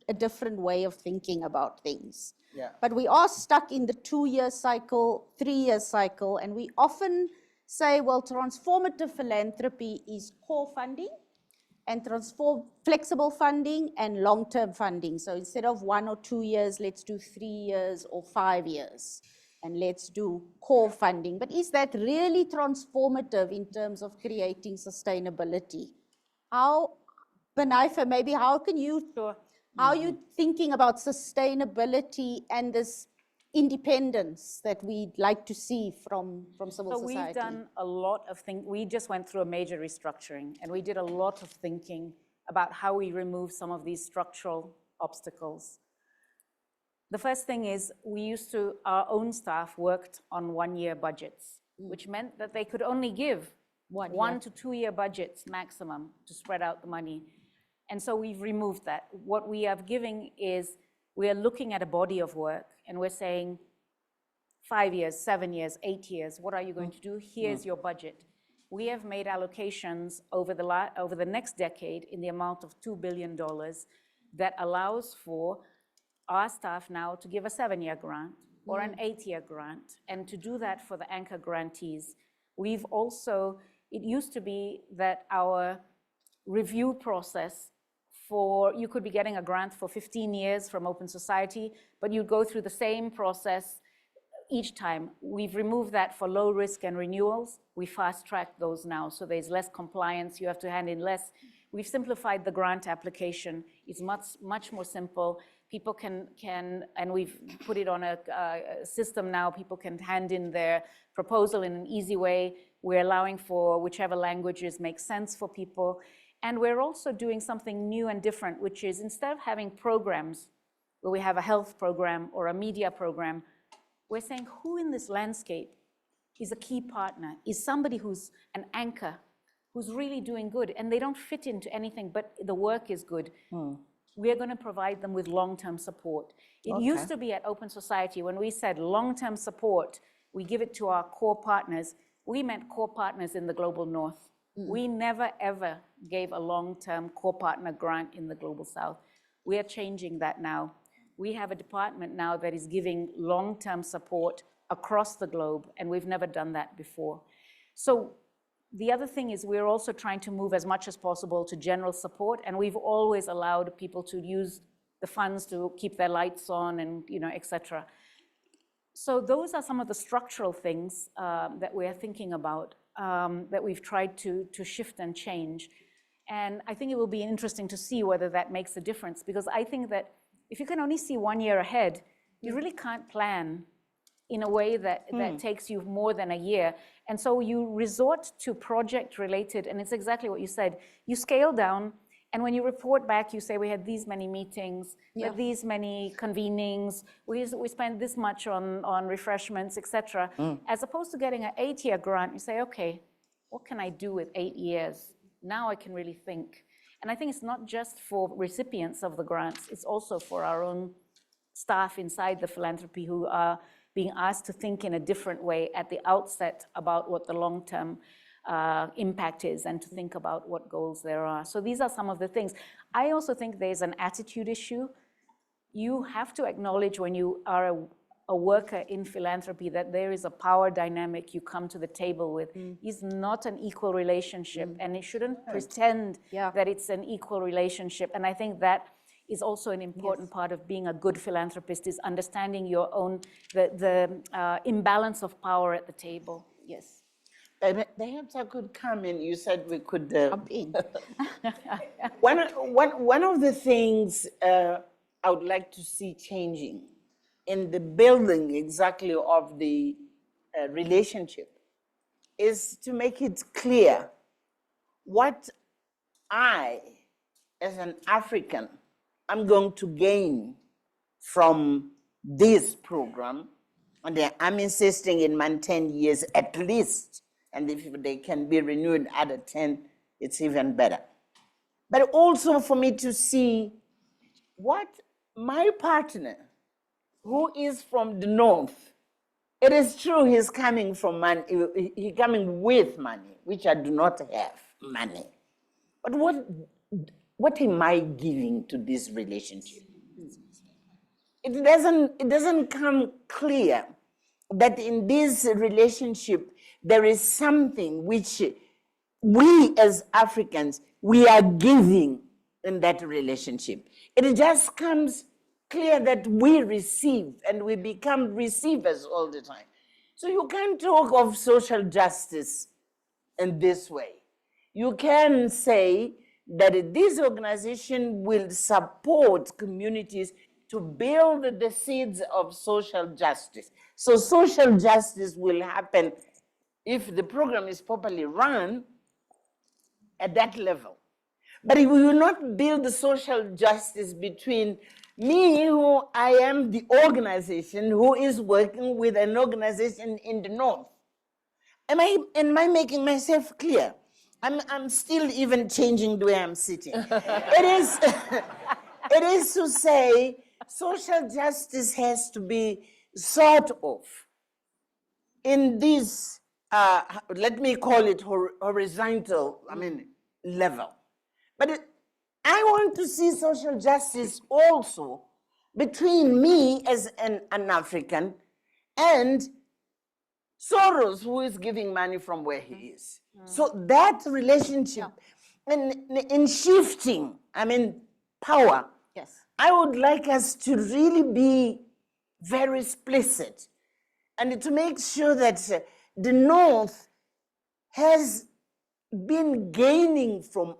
a different way of thinking about things. Yeah. But we are stuck in the 2-year cycle, 3-year cycle, and we often say, well, transformative philanthropy is core funding and flexible funding and long-term funding. So instead of 1 or 2 years, let's do 3 years or 5 years, and let's do core funding. But is that really transformative in terms of creating sustainability? How, Binaifer, maybe how can you, how are you thinking about sustainability and this independence that we'd like to see from civil society? So we've done a lot of things. We just went through a major restructuring, and we did a lot of thinking about how we remove some of these structural obstacles. The first thing is our own staff worked on 1-year budgets, which meant that they could only give 1 to 2 year budgets maximum to spread out the money. And so we've removed that. What we are giving is, we are looking at a body of work and we're saying 5 years, 7 years, 8 years, what are you going to do? Here's your budget. We have made allocations over the next decade in the amount of $2 billion that allows for our staff now to give a 7-year grant or an 8-year grant, and to do that for the anchor grantees. We've also, it used to be that our review process you could be getting a grant for 15 years from Open Society, but you'd go through the same process each time. We've removed that for low risk and renewals. We fast track those now, so there's less compliance, you have to hand in less. We've simplified the grant application. It's much more simple. People can, and we've put it on a system now, people can hand in their proposal in an easy way. We're allowing for whichever languages make sense for people. And we're also doing something new and different, which is, instead of having programs where we have a health program or a media program, we're saying, who in this landscape is a key partner, is somebody who's an anchor, who's really doing good, and they don't fit into anything, but the work is good. We're going to provide them with long-term support. It used to be at Open Society, when we said long-term support, we give it to our core partners, we meant core partners in the Global North. We never, ever gave a long-term core partner grant in the Global South. We are changing that now. We have a department now that is giving long-term support across the globe, and we've never done that before. So the other thing is, we're also trying to move as much as possible to general support, and we've always allowed people to use the funds to keep their lights on and, et cetera. So those are some of the structural things that we're thinking about, that we've tried to shift and change. And I think it will be interesting to see whether that makes a difference, because I think that if you can only see 1 year ahead, you really can't plan in a way that takes you more than a year. And so you resort to project-related, and it's exactly what you said. You scale down, and when you report back, you say, we had these many meetings, we had these many convenings, we spent this much on refreshments, et cetera. As opposed to getting an 8-year grant, you say, okay, what can I do with 8 years? Now I can really think. And I think it's not just for recipients of the grants, it's also for our own staff inside the philanthropy who are being asked to think in a different way at the outset about what the long-term impact is, and to think about what goals there are. So these are some of the things. I also think there's an attitude issue. You have to acknowledge, when you are a worker in philanthropy, that there is a power dynamic you come to the table with. It's not an equal relationship, and it shouldn't pretend that it's an equal relationship. And I think that is also an important part of being a good philanthropist, is understanding your own, the imbalance of power at the table. Yes. Perhaps I could come in. You said we could Come in. One of the things I would like to see changing in the building exactly of the relationship is to make it clear what I, as an African, I'm going to gain from this program. And I'm insisting in 10 years at least. And if they can be renewed at 10, it's even better. but also for me to see what my partner, who is from the north, it is true he's coming from money, he's coming with money, which I do not have money. But what am I giving to this relationship? It doesn't come clear that in this relationship there is something which we as Africans, we are giving in that relationship. It just comes clear that we receive and we become receivers all the time. So you can't talk of social justice in this way. You can say that this organization will support communities to build the seeds of social justice. So social justice will happen if the program is properly run at that level. But we will not build the social justice between me, who I am the organization, who is working with an organization in the north. Am I making myself clear? I'm still even changing the way I'm sitting. It is to say social justice has to be sort of in this, let me call it horizontal, level. But I want to see social justice also between me as an African and Soros, who is giving money from where he is. So that relationship, in shifting, power, Yes. I would like us to really be very explicit and to make sure that the North has been gaining from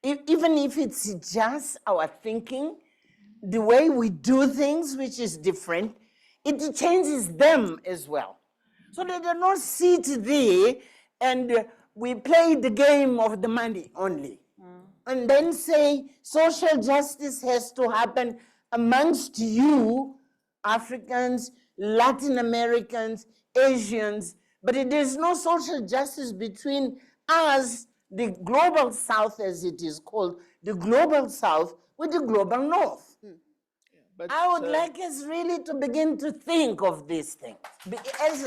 even if it's just our thinking, the way we do things, which is different, it changes them as well. So they do not sit there and we play the game of the money only. And then say social justice has to happen amongst you, Africans, Latin Americans, Asians, but it is no social justice between us, the global South as it is called, the global South with the global North. But, I would like us really to begin to think of these things as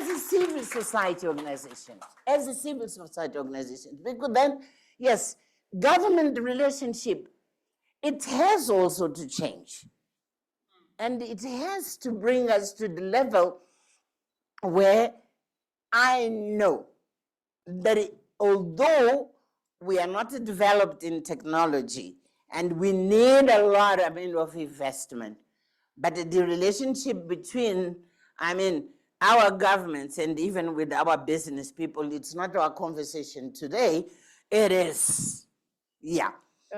a civil society organization, because then, yes, government relationship, it has also to change. And it has to bring us to the level where I know that although we are not developed in technology and we need a lot of investment, but the relationship between, our governments and even with our business people, it's not our conversation today, it is, yeah.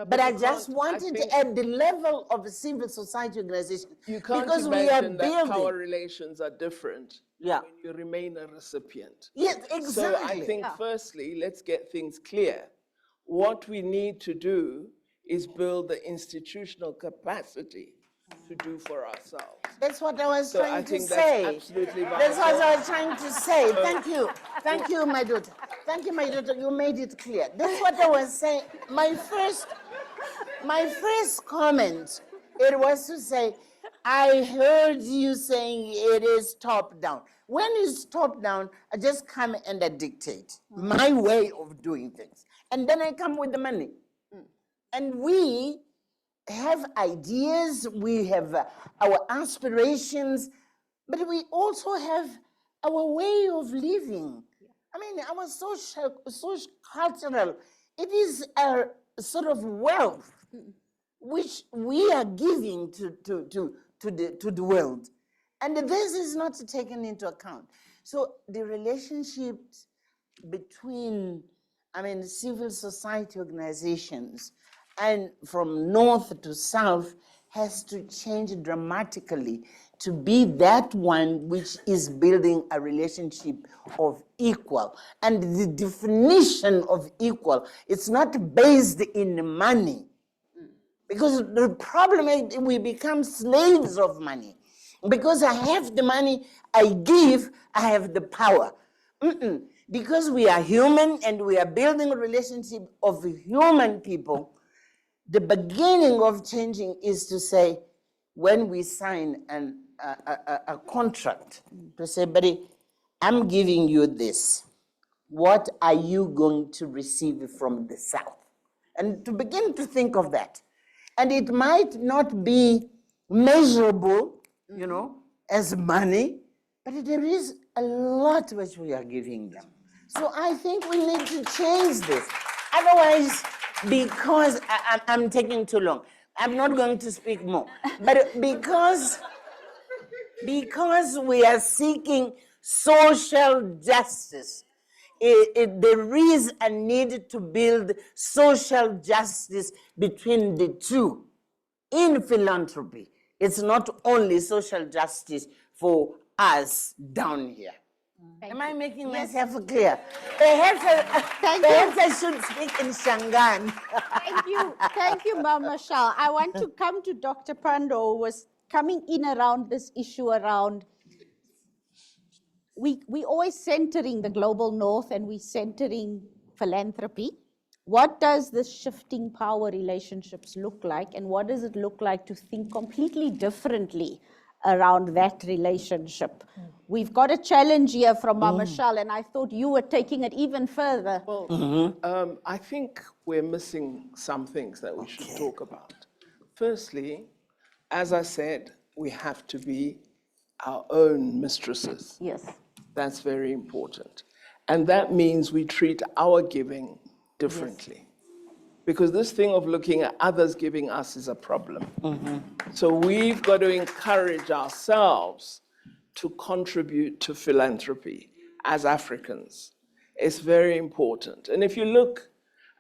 But I just wanted at the level of a civil society organization, you can't because we are imagine that power building. relations are different Yeah. when you remain a recipient. Yes, exactly. So I think firstly, let's get things clear. What we need to do is build the institutional capacity to do for ourselves. That's what I was So trying I to think say. that's absolutely That's what vital. I was trying to say. Thank you. Thank you, my daughter. Thank you, my daughter. You made it clear. That's what I was saying. My first comment, it was to say, I heard you saying it is top down. When it's top down, I just come and I dictate my way of doing things. And then I come with the money. And we have ideas, we have our aspirations, but we also have our way of living. Our social cultural, it is a sort of wealth which we are giving to the world. And this is not taken into account. So the relationships between, civil society organizations and from north to south has to change dramatically to be that one which is building a relationship of equal. And the definition of equal, it's not based in money. Because the problem is we become slaves of money. Because I have the money, I give, I have the power. because we are human and we are building a relationship of human people, the beginning of changing is to say, when we sign a contract, to say, buddy, I'm giving you this. What are you going to receive from the South? And to begin to think of that. And it might not be measurable, as money, but there is a lot which we are giving them. So I think we need to change this. Otherwise, because I'm taking too long, I'm not going to speak more. But because we are seeking social justice, there is a need to build social justice between the two in philanthropy. It's not only social justice for us down here. Am I making myself clear? Perhaps I should speak in Shangaan. Thank you, Ma'am Machel. I want to come to Dr. Pandor, who was coming in around this issue around, we always centering the global north and we centering philanthropy. What does this shifting power relationships look like, and what does it look like to think completely differently around that relationship? We've got a challenge here from Mama Machel, and I thought you were taking it even further. Well, I think we're missing some things that we should talk about. Firstly, as I said, we have to be our own mistresses. Yes. That's very important. And that means we treat our giving differently. Because this thing of looking at others giving us is a problem. So we've got to encourage ourselves to contribute to philanthropy as Africans. It's very important. And if you look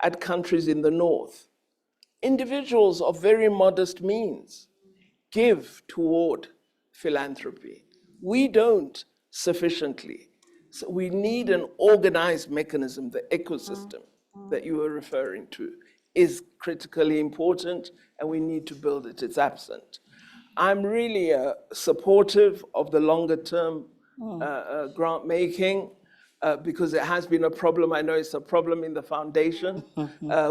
at countries in the north, individuals of very modest means give toward philanthropy. We don't sufficiently. So we need an organized mechanism, the ecosystem that you were referring to is critically important, and we need to build it. It's absent. I'm really supportive of the longer term grant making because it has been a problem. I know it's a problem in the foundation.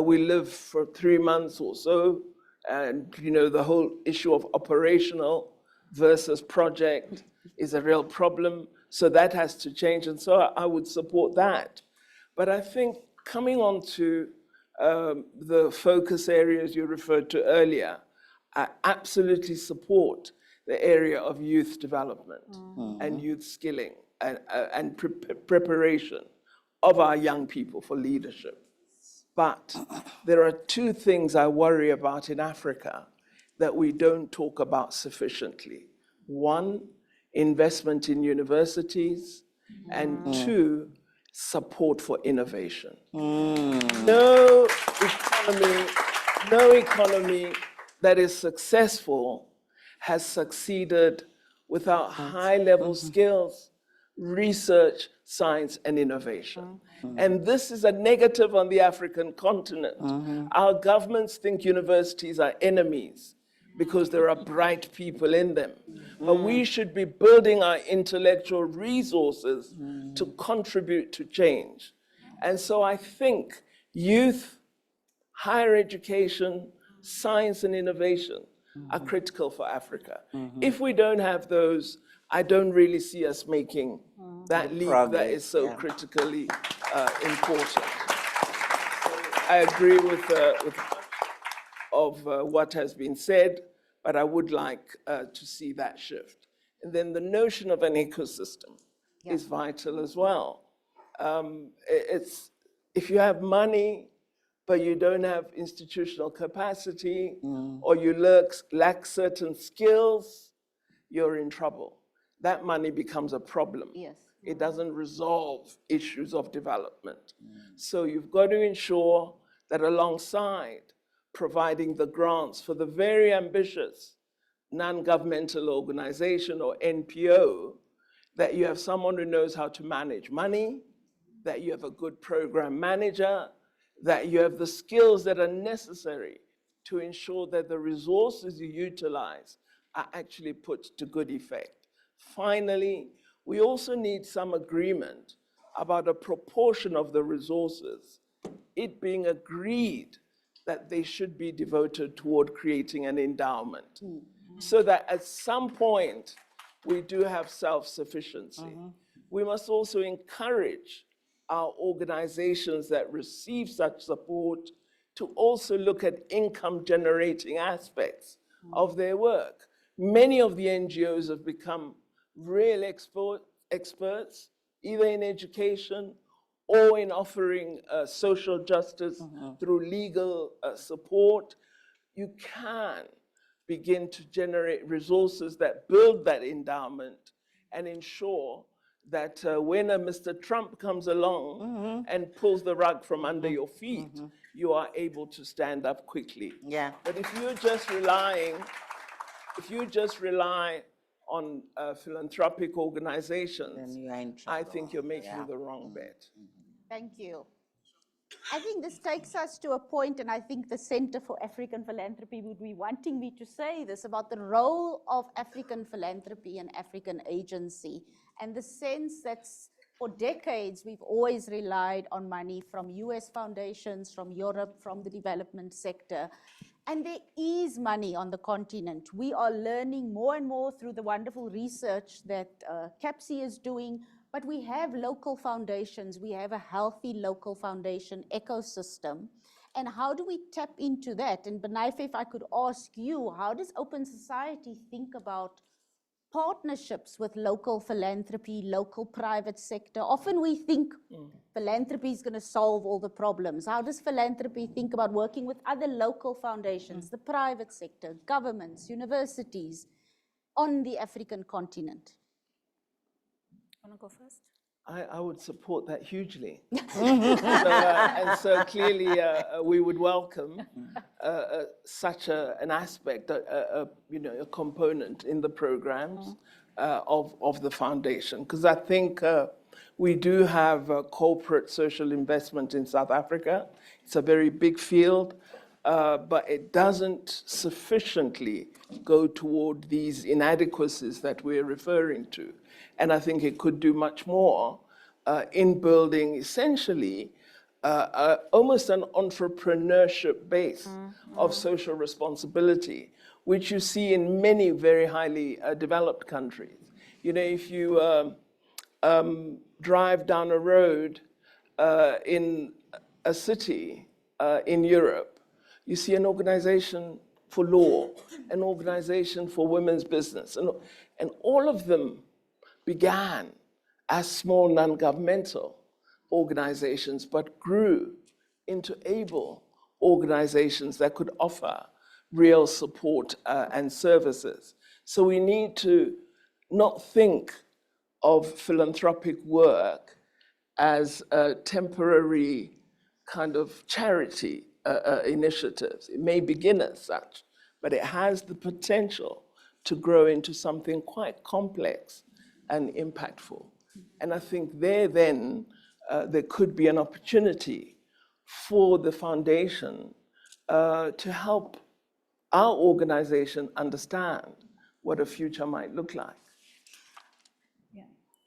We live for 3 months or so, and the whole issue of operational versus project is a real problem. So that has to change, and so I would support that. But I think coming on to the focus areas you referred to earlier, I absolutely support the area of youth development and youth skilling and preparation of our young people for leadership. But there are two things I worry about in Africa that we don't talk about sufficiently. One, investment in universities, and two, support for innovation. No economy that is successful has succeeded without high-level skills, research, science, and innovation. And this is a negative on the African continent. Our governments think universities are enemies because there are bright people in them. But we should be building our intellectual resources to contribute to change. And so I think youth, higher education, science and innovation are critical for Africa. If we don't have those, I don't really see us making that leap that is so critically important. I agree with what has been said, but I would like to see that shift. And then the notion of an ecosystem is vital as well. If you have money, but you don't have institutional capacity, or you lack certain skills, you're in trouble. That money becomes a problem. Yes. It doesn't resolve issues of development. So you've got to ensure that alongside providing the grants for the very ambitious non-governmental organization or NPO, that you have someone who knows how to manage money, that you have a good program manager, that you have the skills that are necessary to ensure that the resources you utilize are actually put to good effect. Finally, we also need some agreement about a proportion of the resources, it being agreed that they should be devoted toward creating an endowment, so that at some point we do have self-sufficiency. We must also encourage our organizations that receive such support to also look at income-generating aspects of their work. Many of the NGOs have become real experts, either in education or in offering social justice through legal support. You can begin to generate resources that build that endowment and ensure that when a Mr. Trump comes along and pulls the rug from under your feet, you are able to stand up quickly. Yeah. But if you're just rely on philanthropic organizations, Then you are in I trouble. think you're making the wrong bet. Thank you. I think this takes us to a point, and I think the Center for African Philanthropy would be wanting me to say this about the role of African philanthropy and African agency, and the sense that for decades we've always relied on money from US foundations, from Europe, from the development sector. And there is money on the continent. We are learning more and more through the wonderful research that CAPSI is doing, but we have local foundations. We have a healthy local foundation ecosystem. And how do we tap into that? And Binaifer, if I could ask you, how does Open Society think about partnerships with local philanthropy, local private sector? Often we think philanthropy is going to solve all the problems. How does philanthropy think about working with other local foundations, the private sector, governments, universities on the African continent? Want to go first? I would support that hugely. And so clearly we would welcome such an aspect, a component in the programs of the foundation. Because I think we do have corporate social investment in South Africa. It's a very big field, but it doesn't sufficiently go toward these inadequacies that we're referring to. And I think it could do much more in building essentially almost an entrepreneurship base of social responsibility, which you see in many very highly developed countries. You know, if you drive down a road in a city in Europe, you see an organization for law, an organization for women's business, and all of them began as small non-governmental organizations, but grew into able organizations that could offer real support and services. So we need to not think of philanthropic work as a temporary kind of charity initiatives. It may begin as such, but it has the potential to grow into something quite complex and impactful. And I think there could be an opportunity for the foundation to help our organization understand what a future might look like.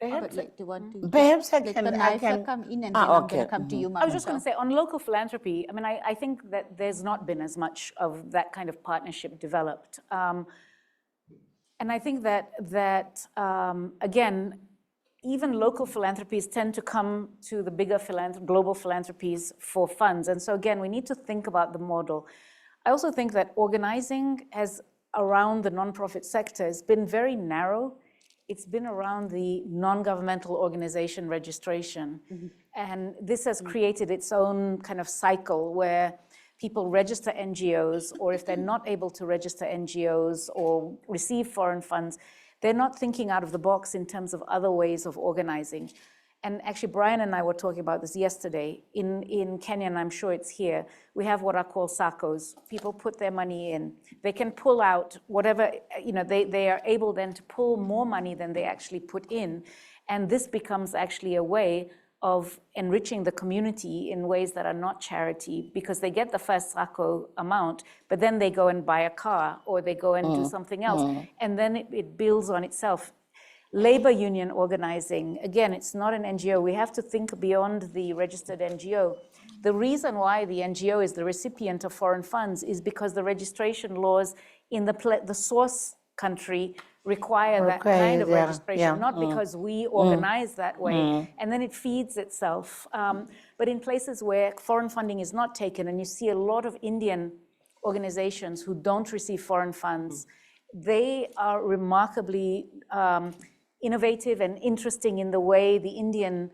Perhaps Do you want to Perhaps I let can- Binaifer come in, and then I'm going to come to you, I was just Mama. going to say, on local philanthropy, I mean, I think that there's not been as much of that kind of partnership developed. And I think that again, even local philanthropies tend to come to the bigger global philanthropies for funds. And so again, we need to think about the model. I also think that organizing around the nonprofit sector has been very narrow. It's been around the non-governmental organization registration. And this has created its own kind of cycle where people register NGOs, or if they're not able to register NGOs or receive foreign funds, they're not thinking out of the box in terms of other ways of organizing. And actually, Brian and I were talking about this yesterday. In Kenya, and I'm sure it's here, we have what are called SACCOs. People put their money in. They can pull out whatever, they are able then to pull more money than they actually put in. And this becomes actually a way of enriching the community in ways that are not charity, because they get the first SACCO amount, but then they go and buy a car, or they go and do something else. And then it builds on itself. Labor union organizing, again, it's not an NGO. We have to think beyond the registered NGO. The reason why the NGO is the recipient of foreign funds is because the registration laws in the source country require that kind of registration, not because we organize that way, and then it feeds itself. But in places where foreign funding is not taken, and you see a lot of Indian organizations who don't receive foreign funds, they are remarkably innovative and interesting in the way the Indian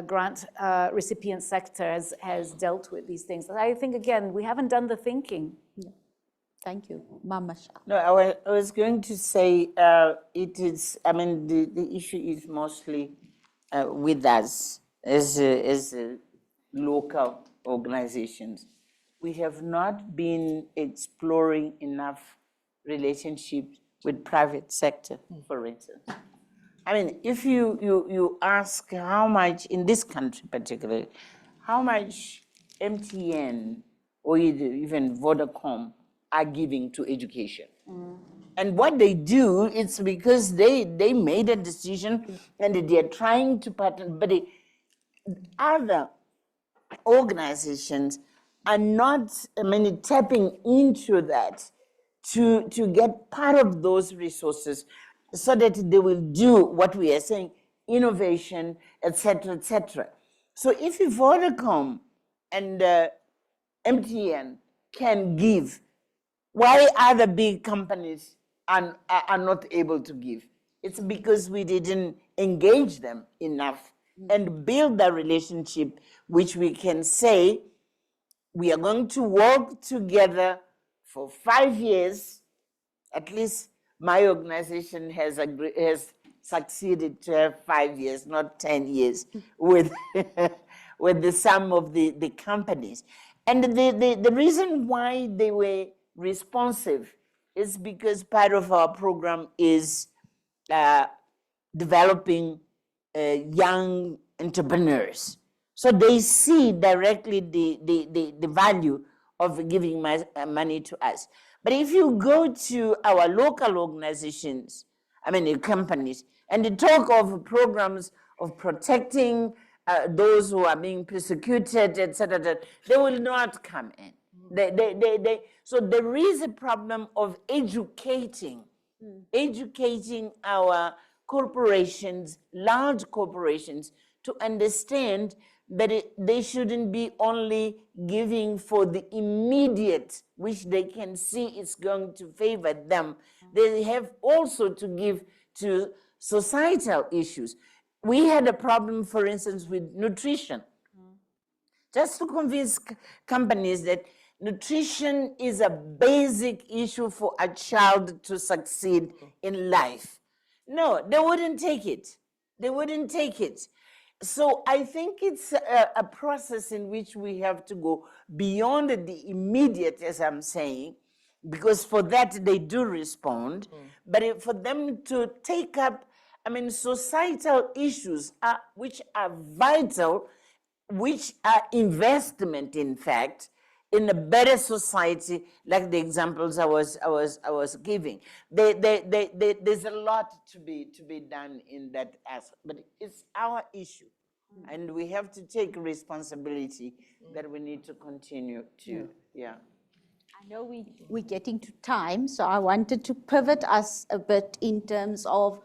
grant recipient sector has dealt with these things. I think, again, we haven't done the thinking. Thank you. Mama Shah. No, I was going to say it is, I mean, the issue is mostly with us as local organizations. We have not been exploring enough relationships with private sector, for instance. I mean, if you ask how much, in this country particularly, how much MTN or even Vodacom are giving to education. And what they do, it's because they made a decision and they are trying to partner, but the other organizations are not, I mean, tapping into that to get part of those resources so that they will do what we are saying, innovation, et cetera, et cetera. So if Vodacom and MTN can give, why other big companies are not able to give? It's because we didn't engage them enough and build that relationship, which we can say we are going to work together for 5 years. At least my organization has succeeded to have 5 years, not 10 years, with with the sum of the companies. And the reason why they were responsive is because part of our program is developing young entrepreneurs. So they see directly the value of giving money to us. But if you go to our local organizations, I mean companies, and they talk of programs of protecting those who are being persecuted, etc., they will not come in. So there is a problem of educating our corporations, large corporations, to understand that they shouldn't be only giving for the immediate, which they can see is going to favor them. They have also to give to societal issues. We had a problem, for instance, with nutrition. Just to convince companies that nutrition is a basic issue for a child to succeed in life. No, they wouldn't take it. They wouldn't take it. So I think it's a process in which we have to go beyond the immediate, as I'm saying, because for that they do respond, but for them to take up, I mean, societal issues which are vital, which are investment, in fact, in a better society, like the examples I was giving. There's a lot to be done in that aspect, but it's our issue, and we have to take responsibility that we need to continue to, I know we're getting to time, so I wanted to pivot us a bit in terms of,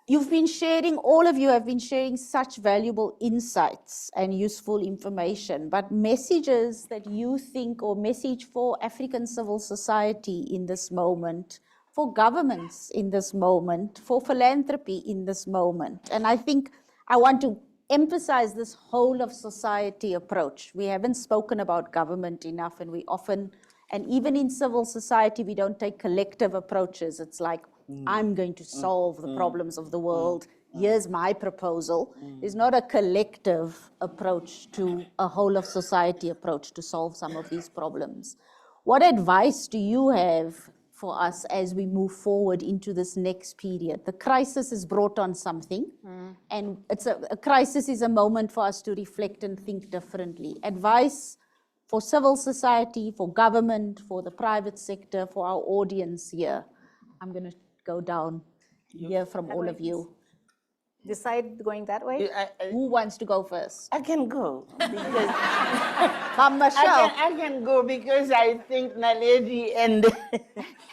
you've been sharing, all of you have been sharing such valuable insights and useful information, but messages that you think, or message for African civil society in this moment, for governments in this moment, for philanthropy in this moment. And I think I want to emphasize this whole of society approach. We haven't spoken about government enough, and we often, and even in civil society, we don't take collective approaches. It's like, I'm going to solve the problems of the world. Here's my proposal. There's not a collective approach to a whole of society approach to solve some of these problems. What advice do you have for us as we move forward into this next period? The crisis has brought on something, and it's a crisis is a moment for us to reflect and think differently. Advice for civil society, for government, for the private sector, for our audience here. I'm going to go down hear from all of you. Decide going that way? I- Who wants to go first? I can go because Come, Machel. I can go because I think Naledi and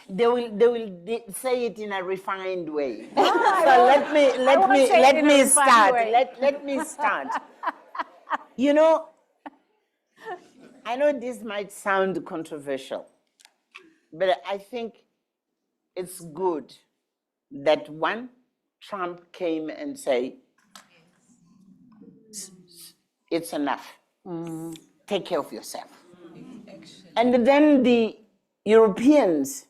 they will say it in a refined way. So let me start. Let me start. You know, I know this might sound controversial, but I think it's good that one, Trump came and say, it's enough. Take care of yourself. And then the Europeans,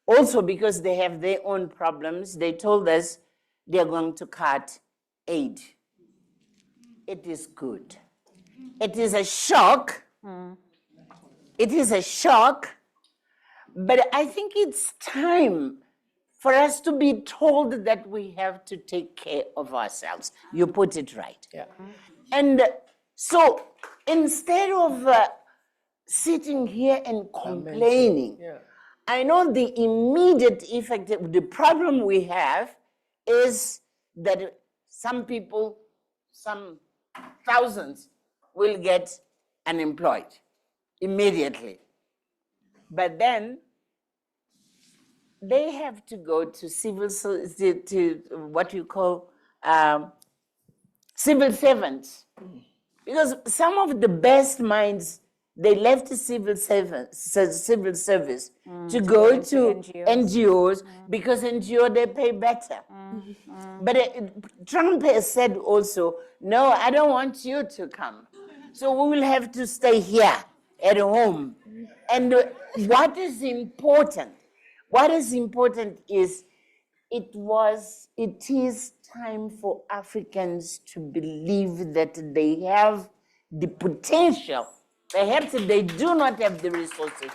also because they have their own problems, they told us they're going to cut aid. It is good. It is a shock. It is a shock, but I think it's time for us to be told that we have to take care of ourselves. You put it right. Yeah. And so instead of sitting here and complaining, Yeah. I know the immediate effect, the problem we have is that some people, some thousands, will get unemployed immediately. But then they have to go to to what you call civil servants. Because some of the best minds, they left the civil service to go to NGOs because NGO they pay better. But Trump has said also, no, I don't want you to come. So we will have to stay here at home. And what is important? What is important is it is time for Africans to believe that they have the potential. Perhaps they do not have the resources,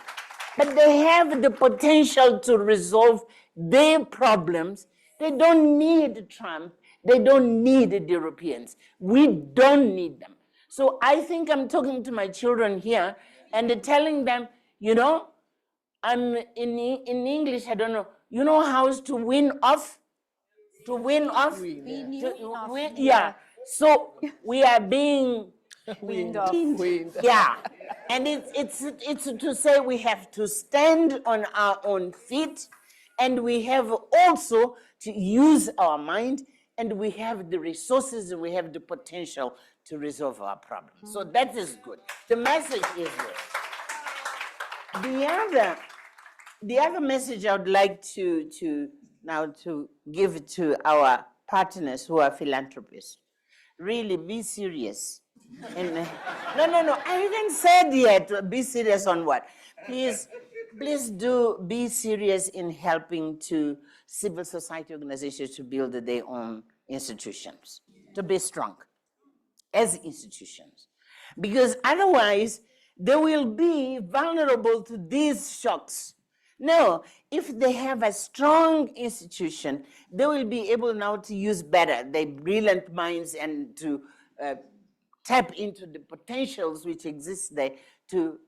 but they have the potential to resolve their problems. They don't need Trump. They don't need the Europeans. We don't need them. So I think I'm talking to my children here and telling them, you know, I'm in English, I don't know. You know how to win off? To win off? Yeah. So we are being Weaned off. Weaned. yeah. And it's to say we have to stand on our own feet, and we have also to use our mind, and we have the resources and we have the potential to resolve our problems. So that is good. The message is good. The other message I would like to now to give to our partners who are philanthropists, really be serious. And no, I haven't said yet, be serious on what? Please do be serious in helping to civil society organizations to build their own institutions, to be strong as institutions. Because otherwise, they will be vulnerable to these shocks. No, if they have a strong institution, they will be able now to use better their brilliant minds and to tap into the potentials which exist there to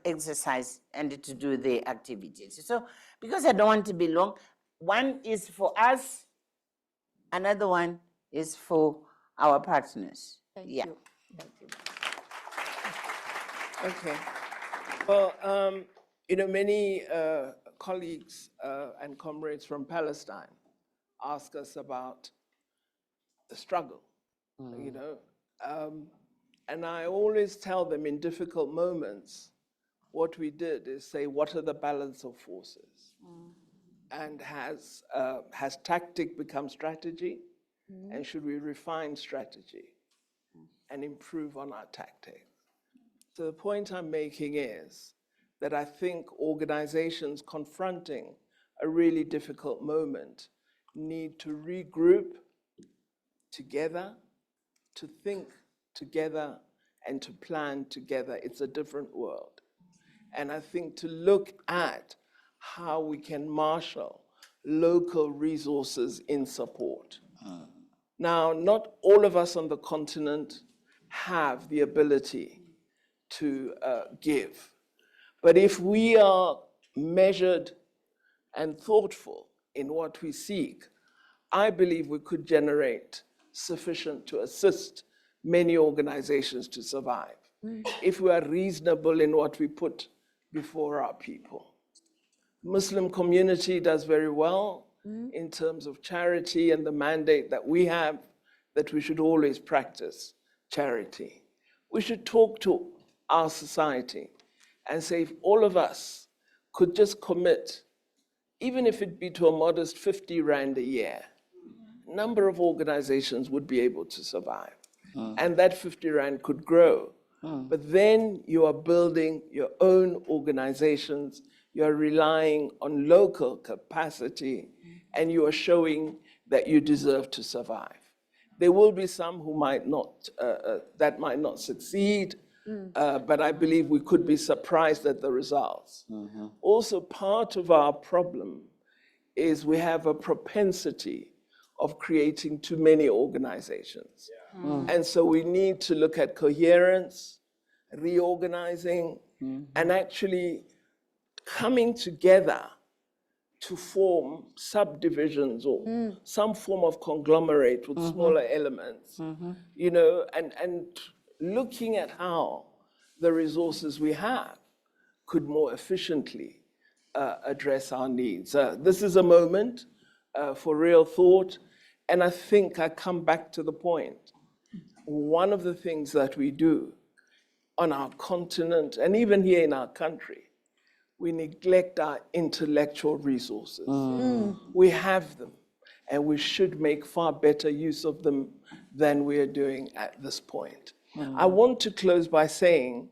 exercise and to do the activities. So, because I don't want to be long, one is for us, another one is for our partners. Thank you. Okay. Well, you know, many colleagues and comrades from Palestine ask us about the struggle, you know. And I always tell them in difficult moments, what we did is say, what are the balance of forces? And has tactic become strategy? And should we refine strategy and improve on our tactic? So the point I'm making is that I think organizations confronting a really difficult moment need to regroup together, to think together, and to plan together. It's a different world. And I think to look at how we can marshal local resources in support. Now, not all of us on the continent have the ability to give. But if we are measured and thoughtful in what we seek, I believe we could generate sufficient to assist many organizations to survive if we are reasonable in what we put before our people. Muslim community does very well in terms of charity and the mandate that we have, that we should always practice charity. We should talk to our society and say, if all of us could just commit, even if it be to a modest 50 Rand a year, a number of organizations would be able to survive. And that 50 Rand could grow. But then you are building your own organizations, you are relying on local capacity, and you are showing that you deserve to survive. There will be some who might not, that might not succeed, but I believe we could be surprised at the results. Also, part of our problem is we have a propensity of creating too many organizations. And so we need to look at coherence, reorganizing, and actually coming together to form subdivisions or some form of conglomerate with smaller elements, you know, and looking at how the resources we have could more efficiently address our needs. This is a moment for real thought, and I think I come back to the point. One of the things that we do on our continent, and even here in our country, we neglect our intellectual resources. We have them, and we should make far better use of them than we are doing at this point. I want to close by saying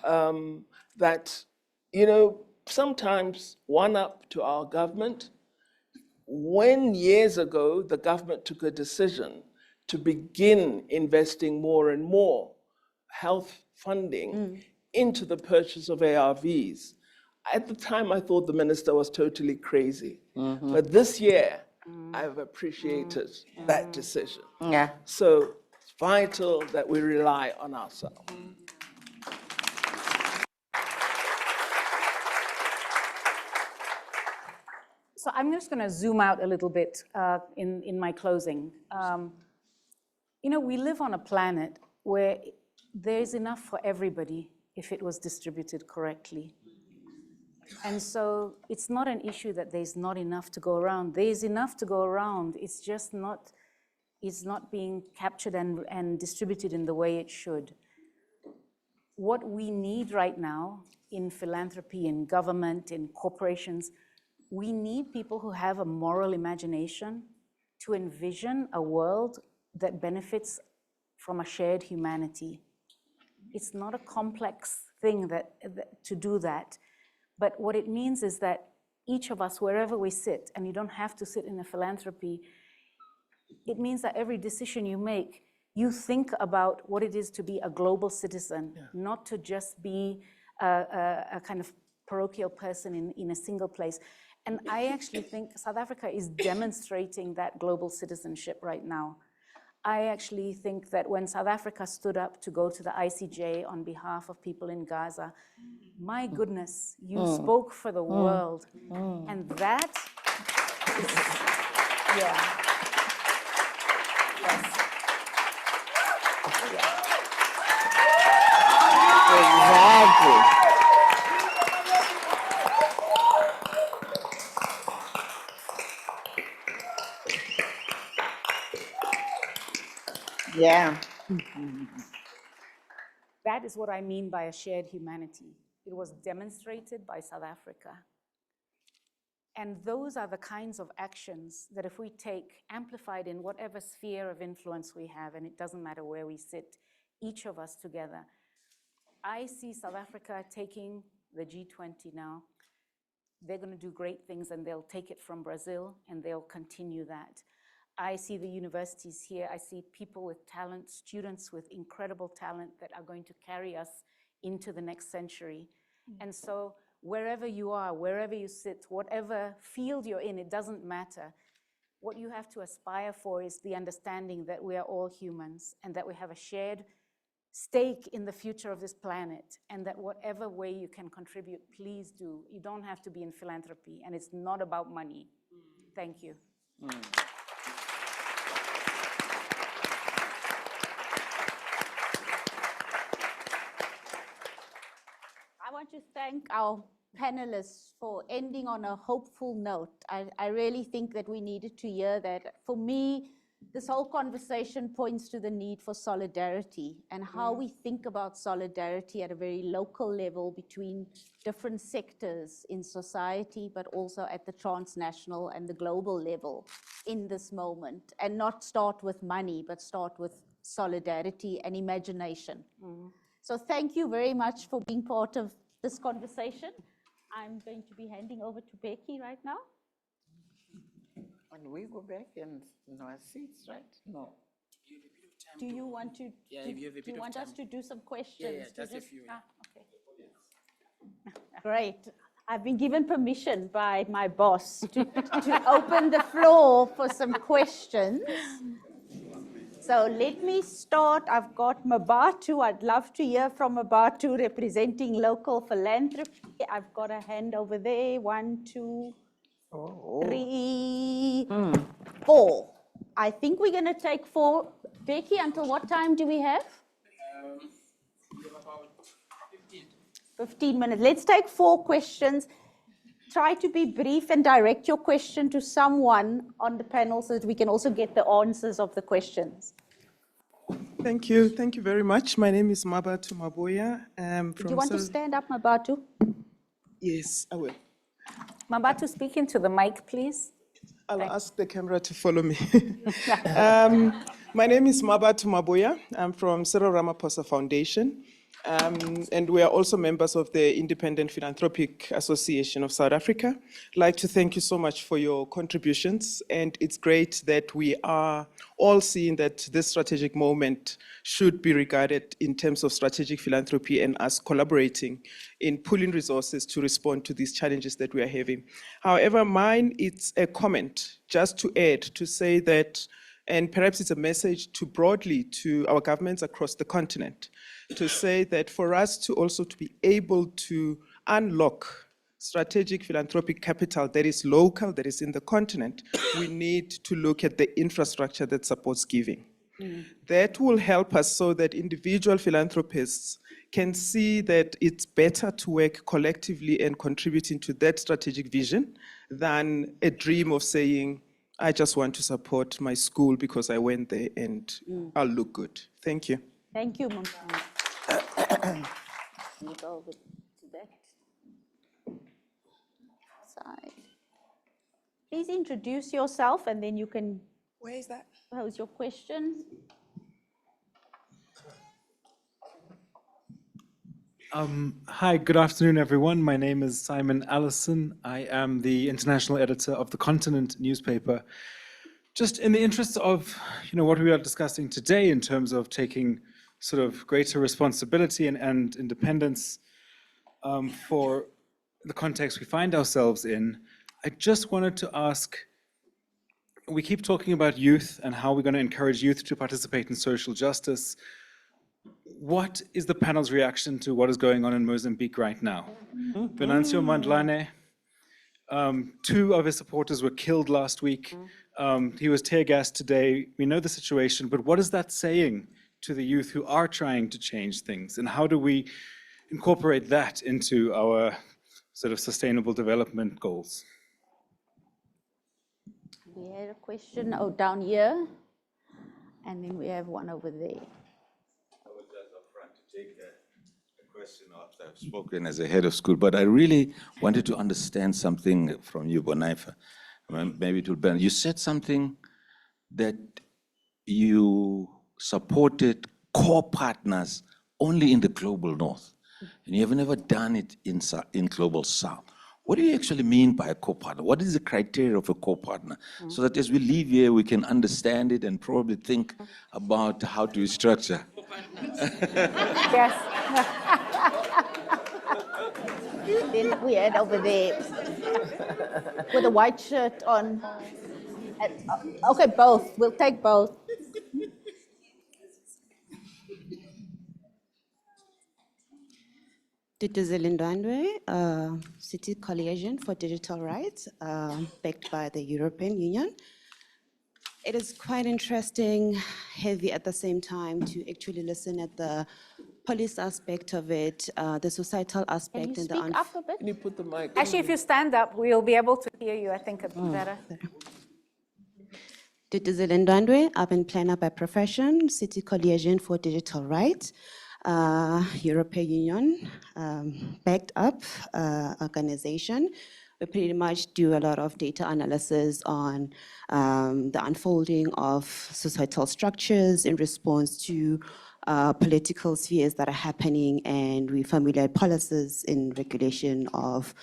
that, you know, sometimes one up to our government. When years ago the government took a decision to begin investing more and more health funding into the purchase of ARVs, at the time I thought the minister was totally crazy. But this year, I've appreciated that decision. Yeah. So it's vital that we rely on ourselves. So I'm just going to zoom out a little bit in my closing. You know, we live on a planet where there's enough for everybody if it was distributed correctly. And so it's not an issue that there's not enough to go around. There's enough to go around. It's just not, it's not being captured and distributed in the way it should. What we need right now in philanthropy, in government, in corporations, we need people who have a moral imagination to envision a world that benefits from a shared humanity. It's not a complex thing to do that, but what it means is that each of us, wherever we sit, and you don't have to sit in a philanthropy, it means that every decision you make, you think about what it is to be a global citizen, not to just be a kind of parochial person in a single place. And I actually think South Africa is demonstrating that global citizenship right now. I actually think that when South Africa stood up to go to the ICJ on behalf of people in Gaza, my goodness, you spoke for the world. And that is, yeah. Yes. Exactly. Yeah. That is what I mean by a shared humanity. It was demonstrated by South Africa. And those are the kinds of actions that if we take, amplified in whatever sphere of influence we have, and it doesn't matter where we sit, each of us together. I see South Africa taking the G20 now. They're going to do great things, and they'll take it from Brazil, and they'll continue that. I see the universities here. I see people with talent, students with incredible talent that are going to carry us into the next century. And so wherever you are, wherever you sit, whatever field you're in, it doesn't matter. What you have to aspire for is the understanding that we are all humans and that we have a shared stake in the future of this planet, and that whatever way you can contribute, please do. You don't have to be in philanthropy, and it's not about money. Thank you. I want to thank our panelists for ending on a hopeful note. I really think that we needed to hear that. For me, this whole conversation points to the need for solidarity and how we think about solidarity at a very local level between different sectors in society, but also at the transnational and the global level in this moment, and not start with money, but start with solidarity and imagination. So thank you very much for being part of this conversation. I'm going to be handing over to Becky right now. And we go back and in our seats, right? No. Do you want to? Yeah, do, if you have a do bit you of want us time. to do some questions? Yeah, to just a few. Okay. Great. I've been given permission by my boss to open the floor for some questions. So let me start. I've got Mabatu. I'd love to hear from Mabatu representing local philanthropy. I've got a hand over there. 1, 2, 3, 4. I think we're going to take 4. Becky, until what time do we have? We have about 15. 15 minutes. Let's take 4 questions. Try to be brief and direct your question to someone on the panel so that we can also get the answers of the questions. Thank you. Thank you very much. My name is Mabatu Maboya. Do you want to stand up, Mabatu? Yes, I will. Mabatu, speak into the mic, please. I'll ask the camera to follow me. My name is Mabatu Maboya. I'm from Cyril Ramaphosa Foundation. And we are also members of the Independent Philanthropic Association of South Africa. I'd like to thank you so much for your contributions. And it's great that we are all seeing that this strategic moment should be regarded in terms of strategic philanthropy and us collaborating in pooling resources to respond to these challenges that we are having. However, mine is a comment just to add to say that, and perhaps it's a message to broadly to our governments across the continent, to say that for us to also to be able to unlock strategic philanthropic capital that is local, that is in the continent, we need to look at the infrastructure that supports giving. That will help us so that individual philanthropists can see that it's better to work collectively and contributing to that strategic vision than a dream of saying, I just want to support my school because I went there and I'll look good. Thank you. Thank you, Mama. You go over to that side. Please introduce yourself and then you can Where is that? pose your question. Hi, good afternoon, everyone. My name is Simon Allison. I am the international editor of The Continent newspaper. Just in the interest of, what we are discussing today in terms of taking sort of greater responsibility and independence for the context we find ourselves in, I just wanted to ask, we keep talking about youth and how we're going to encourage youth to participate in social justice. What is the panel's reaction to what is going on in Mozambique right now? Venancio Mandlane, 2 of his supporters were killed last week. He was tear gassed today. We know the situation, but what is that saying to the youth who are trying to change things? And how do we incorporate that into our sort of sustainable development goals? We had a question down here, and then we have one over there. I was just up front to take a question after I've spoken as a head of school, but I really wanted to understand something from you, Binaifer. Maybe it will be. You said something that you supported core partners only in the global north, and you have never done it in global south. What do you actually mean by a core partner? What is the criteria of a core partner? So that as we leave here, we can understand it and probably think about how to structure. Yes. Then we had over there with a white shirt on. Okay, both. We'll take both. Dr. Zelindwandwe, City Coalition for Digital Rights, backed by the European Union. It is quite interesting, heavy at the same time, to actually listen at the police aspect of it, the societal Can aspect, you and speak up a bit? Can you put the mic? Actually, if you stand up, we'll be able to hear you, I think, a bit better. Dr. Zelindwandwe, urban planner by profession, City Coalition for Digital Rights, European Union, backed up organization. We pretty much do a lot of data analysis on the unfolding of societal structures in response to political spheres that are happening, and we formulate policies in regulation of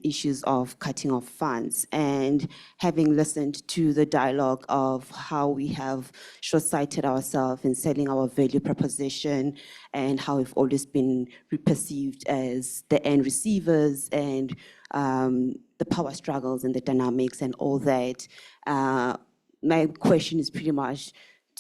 issues of cutting off funds. And having listened to the dialogue of how we have short-sighted ourselves in selling our value proposition and how we've always been perceived as the end receivers and the power struggles and the dynamics and all that, my question is pretty much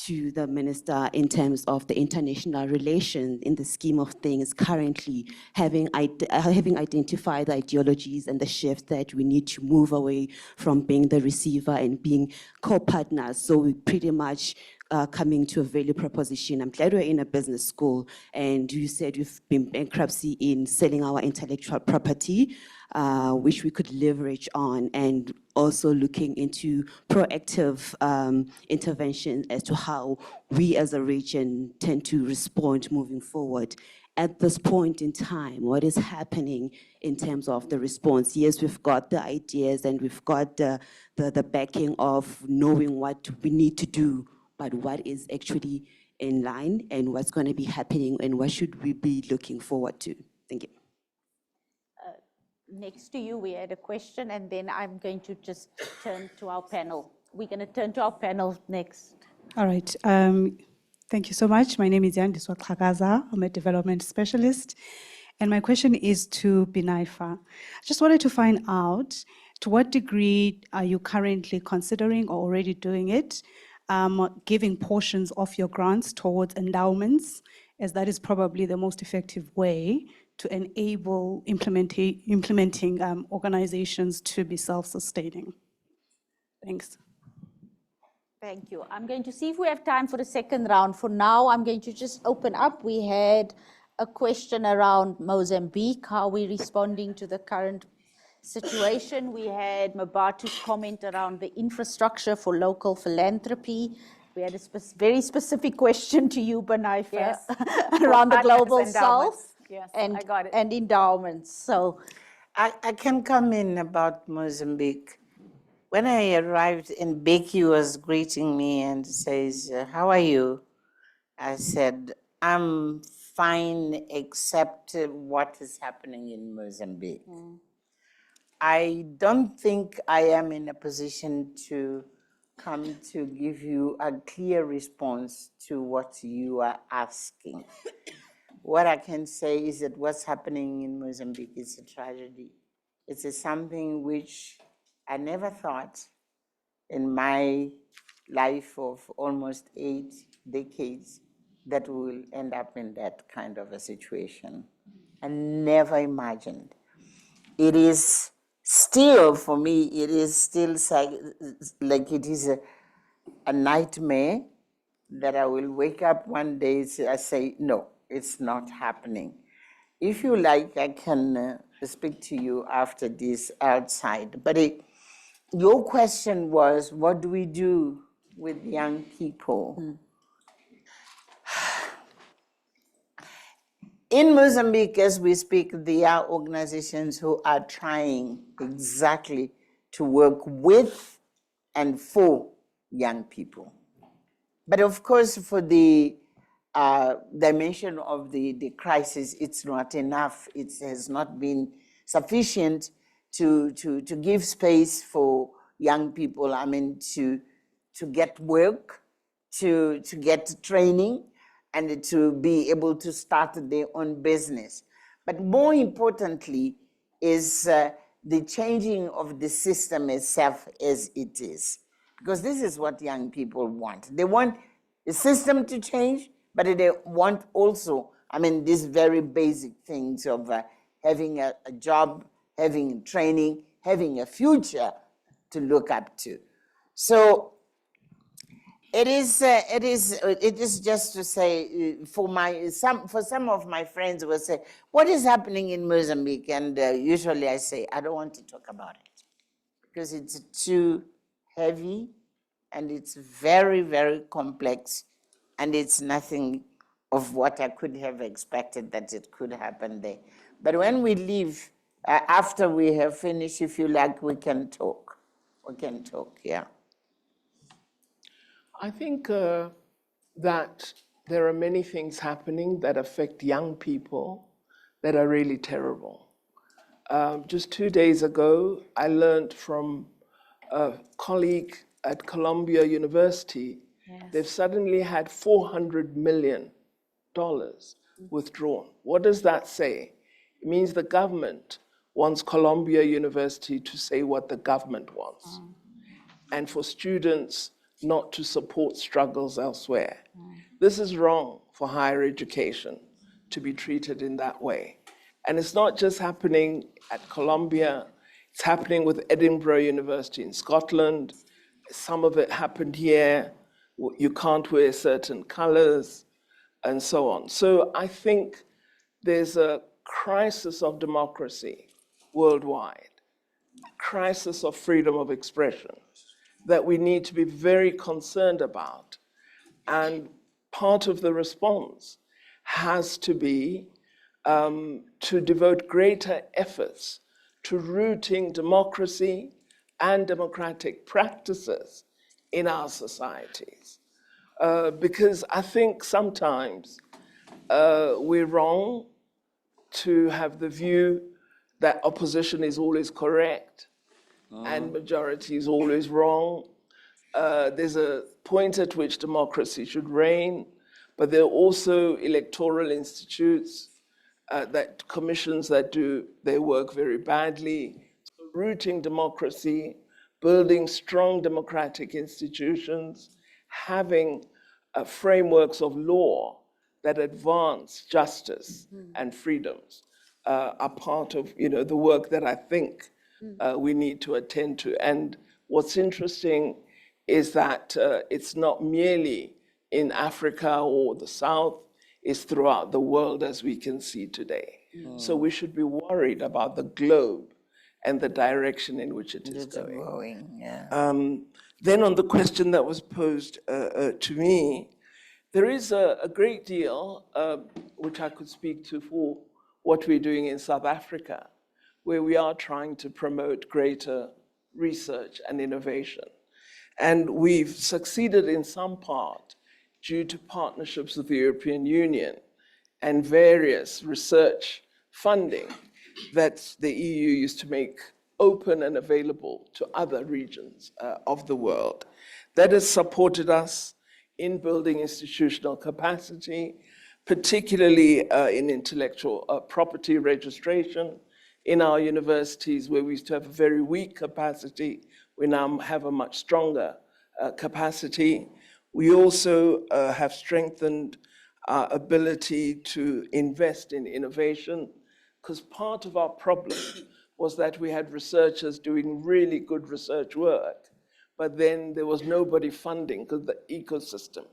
to the minister in terms of the international relations in the scheme of things currently, having identified the ideologies and the shift that we need to move away from being the receiver and being co-partners. So we pretty much coming to a value proposition. I'm glad we're in a business school, and you said you've been bankruptcy in selling our intellectual property, which we could leverage on, and also looking into proactive intervention as to how we as a region tend to respond moving forward. At this point in time, what is happening in terms of the response? Yes, we've got the ideas and we've got the backing of knowing what we need to do, but what is actually in line and what's going to be happening and what should we be looking forward to? Thank you. Next to you, we had a question, and then I'm going to just turn to our panel. We're going to turn to our panel next. All right. Thank you so much. My name is Yandiswa Kagaza. I'm a development specialist. And my question is to Binaifer. I just wanted to find out, to what degree are you currently considering or already doing it, giving portions of your grants towards endowments, as that is probably the most effective way to enable implementing organizations to be self-sustaining. Thanks. Thank you. I'm going to see if we have time for the second round. For now, I'm going to just open up. We had a question around Mozambique, how we're responding to the current situation. We had Mabatu's comment around the infrastructure for local philanthropy. We had a very specific question to you, Binaifer, Yes. around the global Endowments. south Yes, and, I got it. and endowments. So I can come in about Mozambique. When I arrived and Becky was greeting me and says, how are you? I said, I'm fine except what is happening in Mozambique. I don't think I am in a position to come to give you a clear response to what you are asking. What I can say is that what's happening in Mozambique is a tragedy. It's something which I never thought in my life of almost 8 decades that we will end up in that kind of a situation. I never imagined. It is still, for me, it is still like it is a nightmare that I will wake up one day and I say, no, it's not happening. If you like, I can speak to you after this outside. But your question was, what do we do with young people? In Mozambique, as we speak, there are organizations who are trying exactly to work with and for young people. But of course, for the dimension of the crisis, it's not enough. It has not been sufficient to give space for young people, I mean, to get work, to get training, and to be able to start their own business. But more importantly is the changing of the system itself as it is. Because this is what young people want. They want the system to change, but they want also I mean, these very basic things of having a job, having training, having a future to look up to. So it is just to say, for some of my friends will say, what is happening in Mozambique? And usually I say, I don't want to talk about it because it's too heavy and it's very, very complex, and it's nothing of what I could have expected that it could happen there. But when we leave, after we have finished, if you like, we can talk. We can talk, yeah. I think that there are many things happening that affect young people that are really terrible. Just 2 days ago, I learned from a colleague at Columbia University, they've suddenly had $400 million withdrawn. What does that say? It means the government wants Columbia University to say what the government wants, and for students not to support struggles elsewhere. This is wrong for higher education to be treated in that way. And it's not just happening at Columbia, it's happening with Edinburgh University in Scotland. Some of it happened here. You can't wear certain colors and so on. So I think there's a crisis of democracy worldwide, a crisis of freedom of expression that we need to be very concerned about. And part of the response has to be to devote greater efforts to rooting democracy and democratic practices in our societies. Because I think sometimes we're wrong to have the view that opposition is always correct and majority is always wrong. There's a point at which democracy should reign, but there are also electoral institutes, that commissions that do their work very badly. So rooting democracy, building strong democratic institutions, having frameworks of law that advance justice and freedoms are part of the work that I think we need to attend to. And what's interesting is that it's not merely in Africa or the South, it's throughout the world, as we can see today. So we should be worried about the globe and the direction in which it is going. Then on the question that was posed to me, there is a great deal which I could speak to for what we're doing in South Africa, where we are trying to promote greater research and innovation. And we've succeeded in some part due to partnerships with the European Union and various research funding that the EU used to make open and available to other regions of the world. That has supported us in building institutional capacity, particularly in intellectual property registration in our universities, where we used to have a very weak capacity. We now have a much stronger capacity. We also have strengthened our ability to invest in innovation, because part of our problem was that we had researchers doing really good research work, but then there was nobody funding because the ecosystem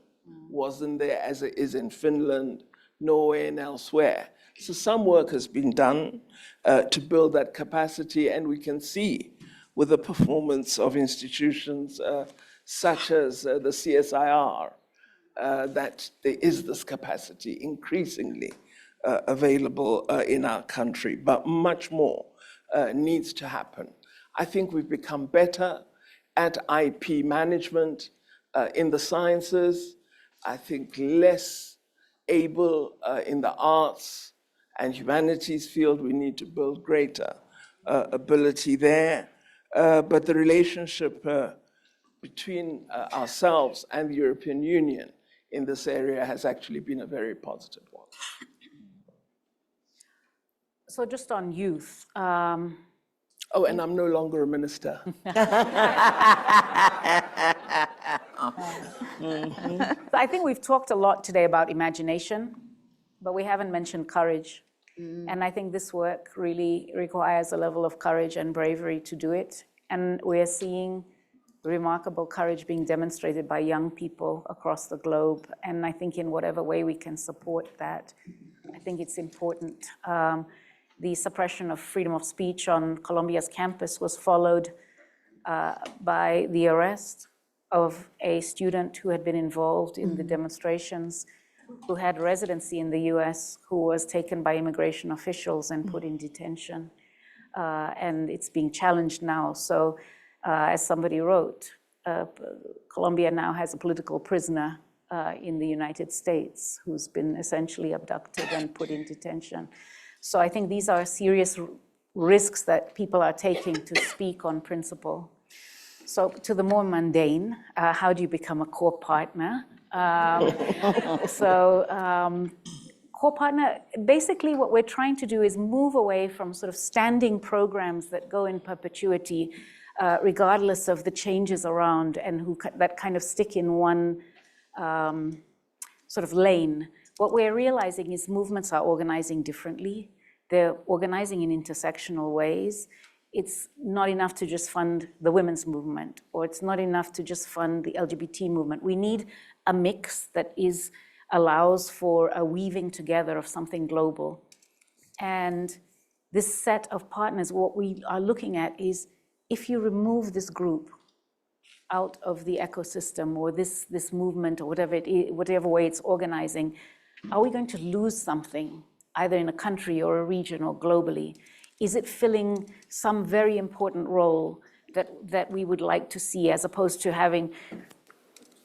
wasn't there as it is in Finland, Norway, and elsewhere. So some work has been done to build that capacity, and we can see with the performance of institutions such as the CSIR that there is this capacity increasingly available in our country, but much more needs to happen. I think we've become better at IP management in the sciences. I think less able in the arts and humanities field. We need to build greater ability there. But the relationship between ourselves and the European Union in this area has actually been a very positive one. So just on youth. Oh, and I'm no longer a minister. So I think we've talked a lot today about imagination, but we haven't mentioned courage. And I think this work really requires a level of courage and bravery to do it. And we're seeing remarkable courage being demonstrated by young people across the globe. And I think in whatever way we can support that, I think it's important. The suppression of freedom of speech on Columbia's campus was followed by the arrest of a student who had been involved in the demonstrations, who had residency in the US, who was taken by immigration officials and put in detention. And it's being challenged now. So as somebody wrote, Colombia now has a political prisoner in the United States who's been essentially abducted and put in detention. So I think these are serious risks that people are taking to speak on principle. So to the more mundane, how do you become a core partner? Core partner, basically what we're trying to do is move away from sort of standing programs that go in perpetuity, regardless of the changes around and that kind of stick in one sort of lane. What we're realizing is movements are organizing differently. They're organizing in intersectional ways. It's not enough to just fund the women's movement, or it's not enough to just fund the LGBT movement. We need a mix that allows for a weaving together of something global. And this set of partners, what we are looking at is, if you remove this group out of the ecosystem, or this movement, or whatever way it's organizing, are we going to lose something, either in a country or a region or globally? Is it filling some very important role that we would like to see, as opposed to having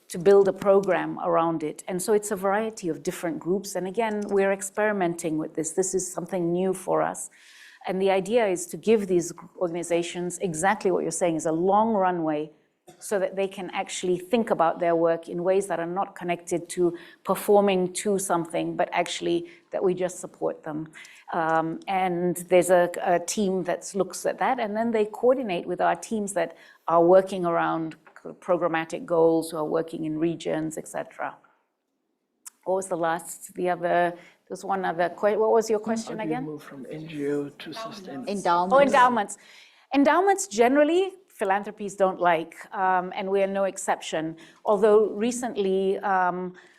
to build a program around it? And so it's a variety of different groups. And again, we're experimenting with this. This is something new for us. And the idea is to give these organizations exactly what you're saying, is a long runway, so that they can actually think about their work in ways that are not connected to performing to something, but actually that we just support them. And there's a team that looks at that, and then they coordinate with our teams that are working around programmatic goals, who are working in regions, etc. What was there's one other question. What was your question How do you again? move from NGO to sustainable? Endowments. Oh, endowments. Endowments generally, philanthropies don't like, and we are no exception. Although recently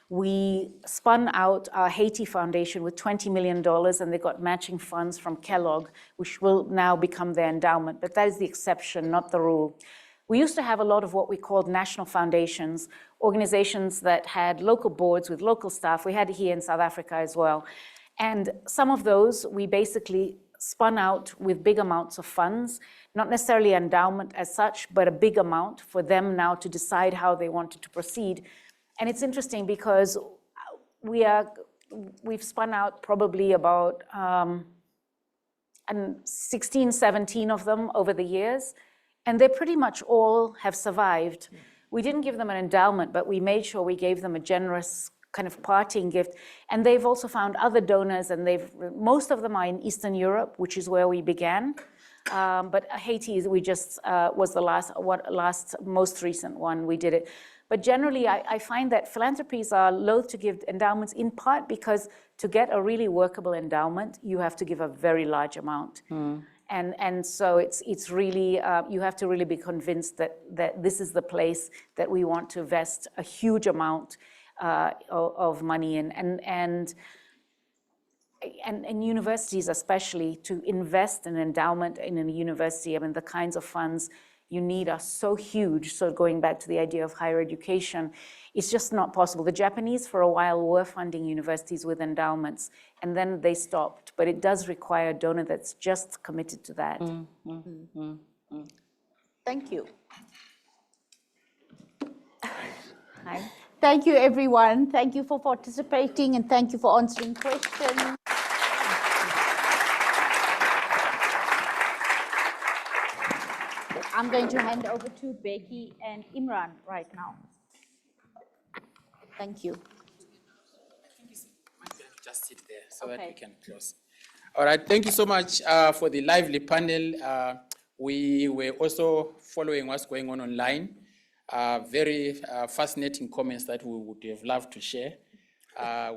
we spun out our Haiti Foundation with $20 million, and they got matching funds from Kellogg, which will now become their endowment. But that is the exception, not the rule. We used to have a lot of what we called national foundations, organizations that had local boards with local staff. We had it here in South Africa as well. And some of those we basically spun out with big amounts of funds, not necessarily endowment as such, but a big amount for them now to decide how they wanted to proceed. And it's interesting because we've spun out probably about 16, 17 of them over the years, and they pretty much all have survived. We didn't give them an endowment, but we made sure we gave them a generous kind of parting gift. And they've also found other donors, and most of them are in Eastern Europe, which is where we began. But Haiti, we just was the most recent one we did it. But generally, I find that philanthropies are loath to give endowments, in part because to get a really workable endowment, you have to give a very large amount. And so it's really, you have to really be convinced that this is the place that we want to invest a huge amount of money in. And universities especially, to invest in endowment in a university, I mean, the kinds of funds you need are so huge. So going back to the idea of higher education, it's just not possible. The Japanese for a while were funding universities with endowments, and then they stopped. But it does require a donor that's just committed to that. Thank you. Hi. Thank you, everyone. Thank you for participating, and thank you for answering questions. I'm going to hand over to Becky and Imran right now. Thank you. Just sit there so that we can close. All right, thank you so much for the lively panel. We were also following what's going on online. Very fascinating comments that we would have loved to share.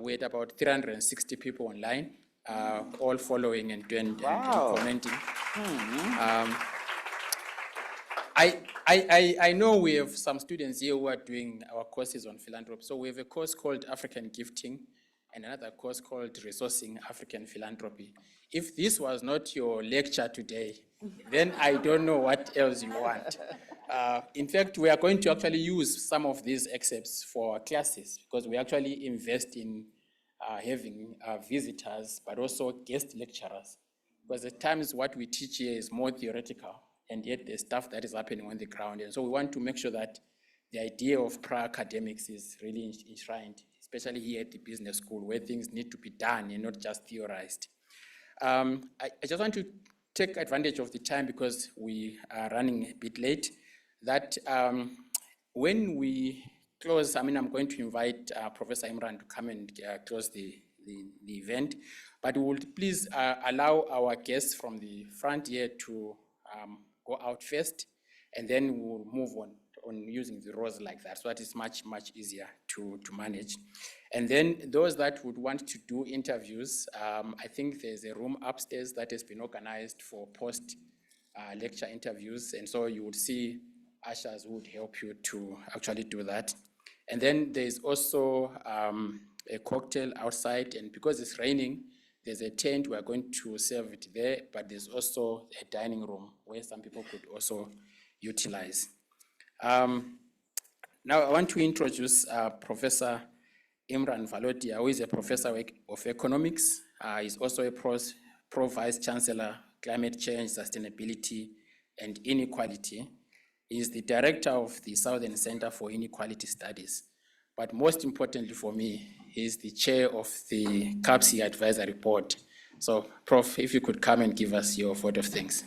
We had about 360 people online, all following and commenting. I know we have some students here who are doing our courses on philanthropy. So we have a course called African Gifting and another course called Resourcing African Philanthropy. If this was not your lecture today, then I don't know what else you want. In fact, we are going to actually use some of these excerpts for our classes because we actually invest in having visitors, but also guest lecturers. Because at times what we teach here is more theoretical, and yet there's stuff that is happening on the ground. And so we want to make sure that the idea of prior academics is really enshrined, especially here at the business school, where things need to be done and not just theorized. I just want to take advantage of the time because we are running a bit late, that when we close, I'm going to invite Professor Imran to come and close the event, but we will please allow our guests from the front here to go out first, and then we'll move on using the rows like that, so that it's much easier to manage. And then those that would want to do interviews, I think there's a room upstairs that has been organized for post-lecture interviews, and so you would see ushers who would help you to actually do that. And then there's also a cocktail outside, and because it's raining, there's a tent, we're going to serve it there, but there's also a dining room where some people could also utilize. Now I want to introduce Professor Imran Valodia, who is a professor of economics. He's also a pro vice chancellor, climate change, sustainability, and inequality. He's the director of the Southern Center for Inequality Studies. But most importantly for me, he's the chair of the CAPSI Advisory Board. So, Prof, if you could come and give us your vote of thanks.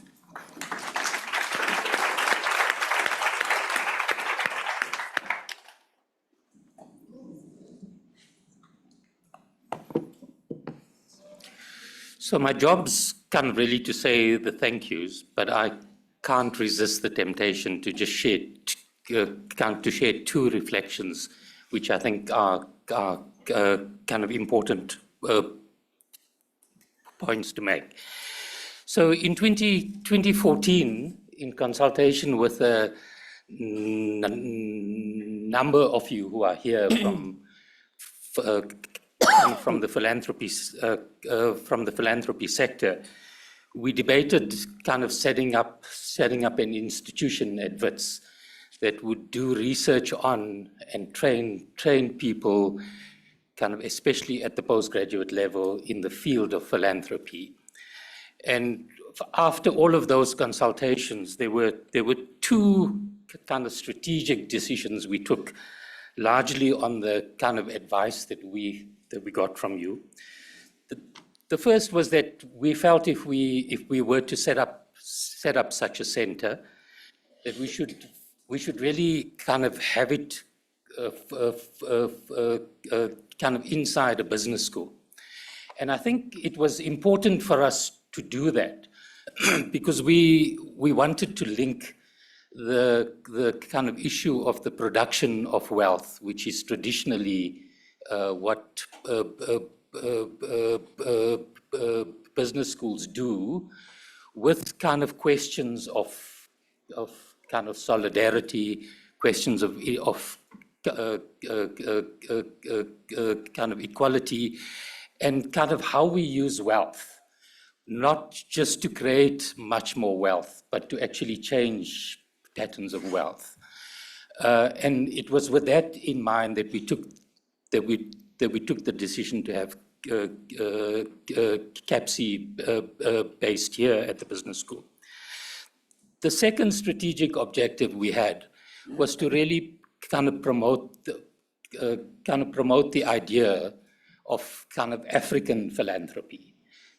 So my job's kind of really to say the thank yous, but I can't resist the temptation to just share two reflections, which I think are kind of important points to make. So in 2014, in consultation with a number of you who are here from the philanthropy sector, we debated kind of setting up an institution at WITS that would do research on and train people, kind of especially at the postgraduate level in the field of philanthropy. And after all of those consultations, there were two kind of strategic decisions we took, largely on the kind of advice that we got from you. The first was that we felt if we were to set up such a center, that we should really kind of have it kind of inside a business school. And I think it was important for us to do that because we wanted to link the kind of issue of the production of wealth, which is traditionally what business schools do, with kind of questions of kind of solidarity, questions of kind of equality, and kind of how we use wealth, not just to create much more wealth, but to actually change patterns of wealth. And it was with that in mind that we took the decision to have CAPSI based here at the business school. The second strategic objective we had was to really kind of promote the idea of kind of African philanthropy,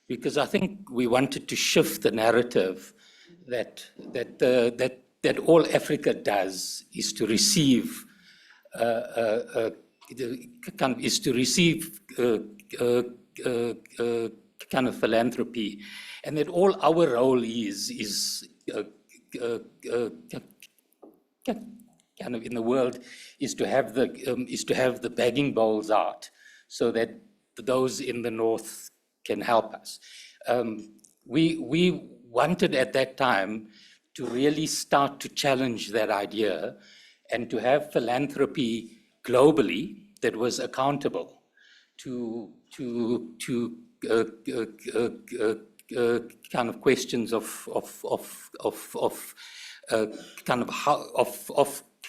because I think we wanted to shift the narrative that all Africa does is to receive kind of philanthropy, and that all our role is kind of in the world is to have the begging bowls out so that those in the north can help us. We wanted at that time to really start to challenge that idea and to have philanthropy globally that was accountable to kind of questions of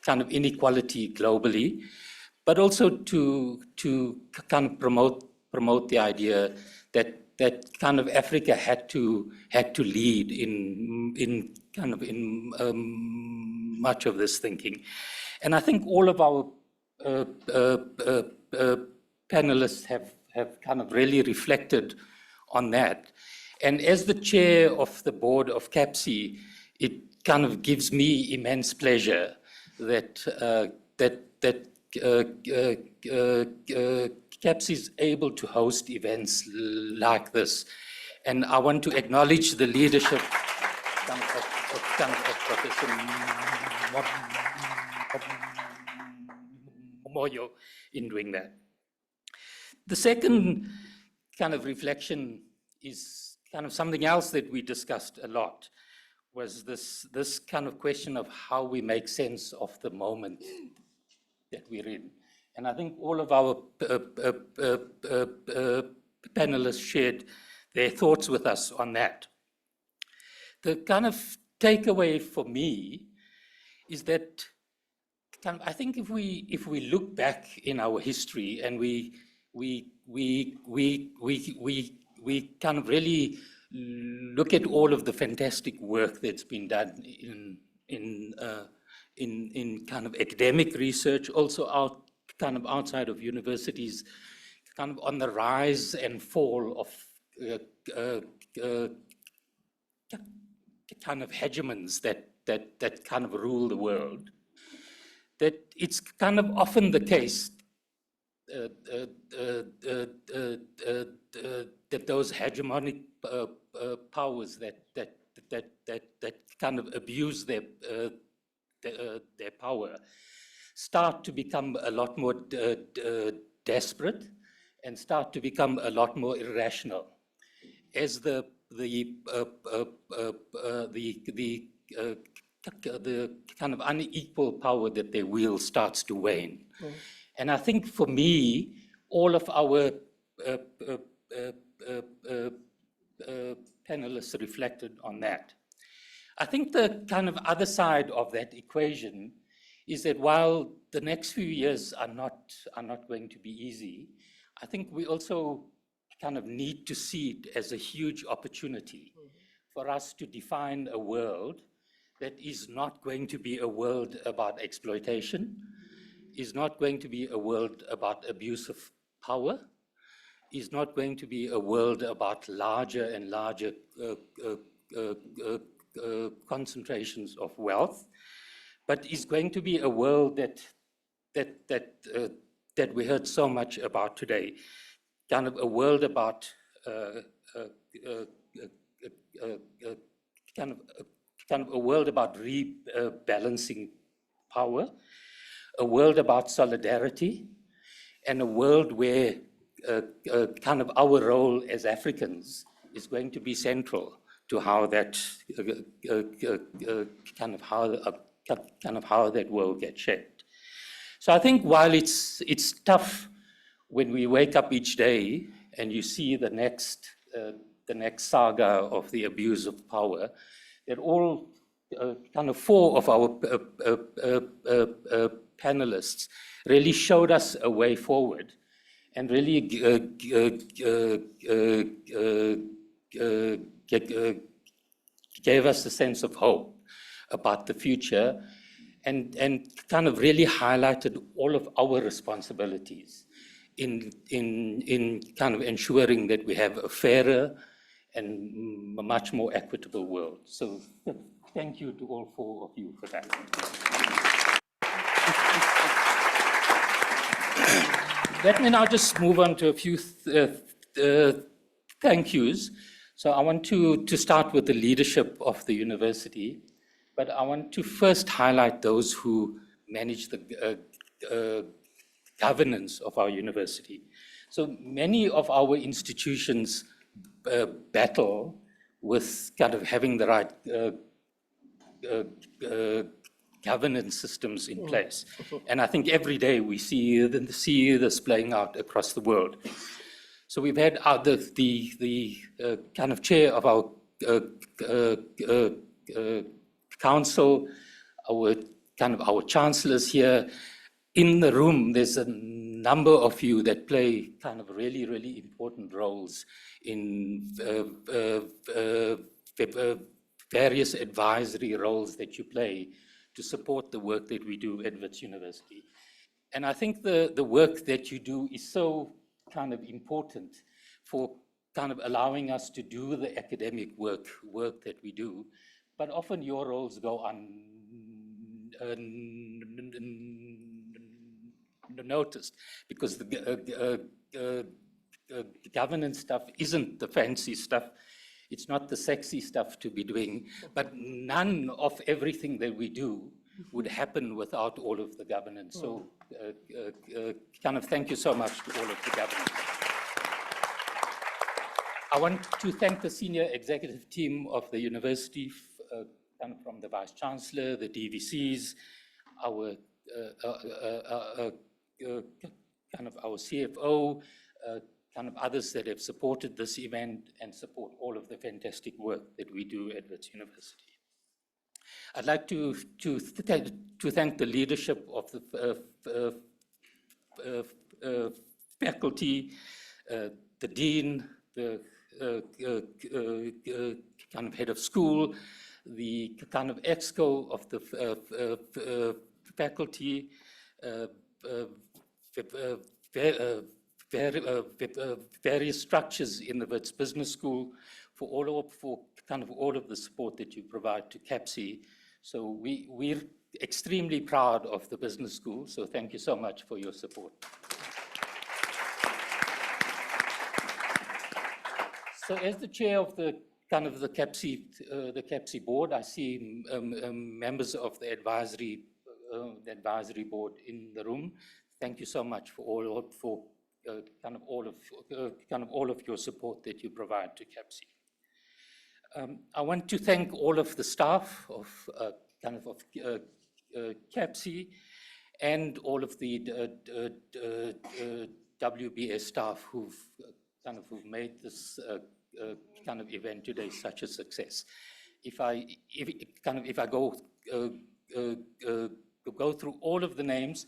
kind of inequality globally, but also to kind of promote the idea that kind of Africa had to lead in much of this thinking. And I think all of our panelists have kind of really reflected on that. And as the chair of the board of CAPSI, it kind of gives me immense pleasure that CAPSI is able to host events like this. And I want to acknowledge the leadership of Professor Moyo in doing that. The second kind of reflection is kind of something else that we discussed a lot, was this kind of question of how we make sense of the moment that we're in. And I think all of our panelists shared their thoughts with us on that. The kind of takeaway for me is that I think if we look back in our history and we kind of really look at all of the fantastic work that's been done in kind of academic research, also kind of outside of universities, kind of on the rise and fall of kind of hegemons that kind of rule the world, that it's kind of often the case that those hegemonic powers that kind of abuse their power start to become a lot more desperate and start to become a lot more irrational as the kind of unequal power that they wield starts to wane. Mm. And I think for me, all of our panelists reflected on that. I think the kind of other side of that equation is that while the next few years are not going to be easy, I think we also kind of need to see it as a huge opportunity for us to define a world that is not going to be a world about exploitation, is not going to be a world about abuse of power, is not going to be a world about larger and larger concentrations of wealth, but is going to be a world that we heard so much about today, kind of a world about kind of a world about rebalancing power, a world about solidarity, and a world where kind of our role as Africans is going to be central to how that kind of how that world gets shaped. So I think while it's tough when we wake up each day and you see the next saga of the abuse of power, that all kind of four of our panelists really showed us a way forward and really gave us a sense of hope about the future and kind of really highlighted all of our responsibilities in kind of ensuring that we have a fairer and a much more equitable world. So thank you to all four of you for that. Let me now just move on to a few thank yous. So I want to start with the leadership of the university, but I want to first highlight those who manage the governance of our university. So many of our institutions battle with kind of having the right governance systems in place. And I think every day we see this playing out across the world. So we've had the kind of chair of our council, our chancellors here. In the room, there's a number of you that play kind of really, really important roles in various advisory roles that you play to support the work that we do at Wits University. And I think the work that you do is so kind of important for kind of allowing us to do the academic work that we do, but often your roles go unnoticed because the governance stuff isn't the fancy stuff. It's not the sexy stuff to be doing, but none of everything that we do would happen without all of the governance. So kind of thank you so much to all of the governance. I want to thank the senior executive team of the university, kind of from the Vice Chancellor, the DVCs, our kind of our CFO, kind of others that have supported this event and support all of the fantastic work that we do at Wits University. I'd like to thank the leadership of the faculty, the dean, the kind of head of school, the kind of exco of the faculty, various structures in the Wits Business School for kind of all of the support that you provide to CAPSI. So we're extremely proud of the business school. So thank you so much for your support. So as the chair of the kind of the CAPSI board, I see members of the advisory board in the room. Thank you so much for kind of all of your support that you provide to CAPSI. I want to thank all of the staff of CAPSI and all of the WBS staff who've made this kind of event today such a success. If I go through all of the names,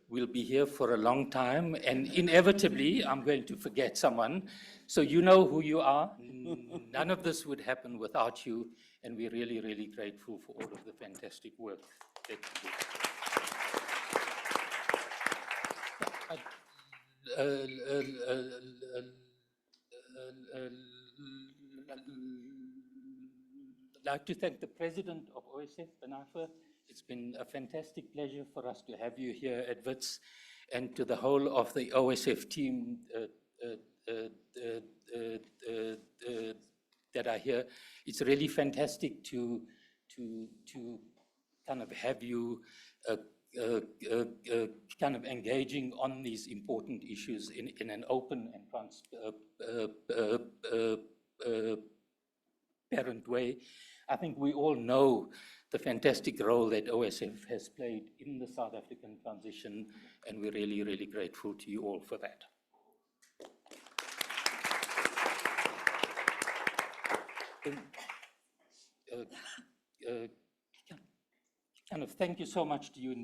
we'll be here for a long time, and inevitably, I'm going to forget someone. So you know who you are. None of this would happen without you, and we're really, really grateful for all of the fantastic work that you do. I'd like to thank the president of OSF, Binaifer. It's been a fantastic pleasure for us to have you here at Wits, and to the whole of the OSF team that are here. It's really fantastic to kind of have you kind of engaging on these important issues in an open and transparent way. I think we all know the fantastic role that OSF has played in the South African transition, and we're really, really grateful to you all for that. Kind of thank you so much to you,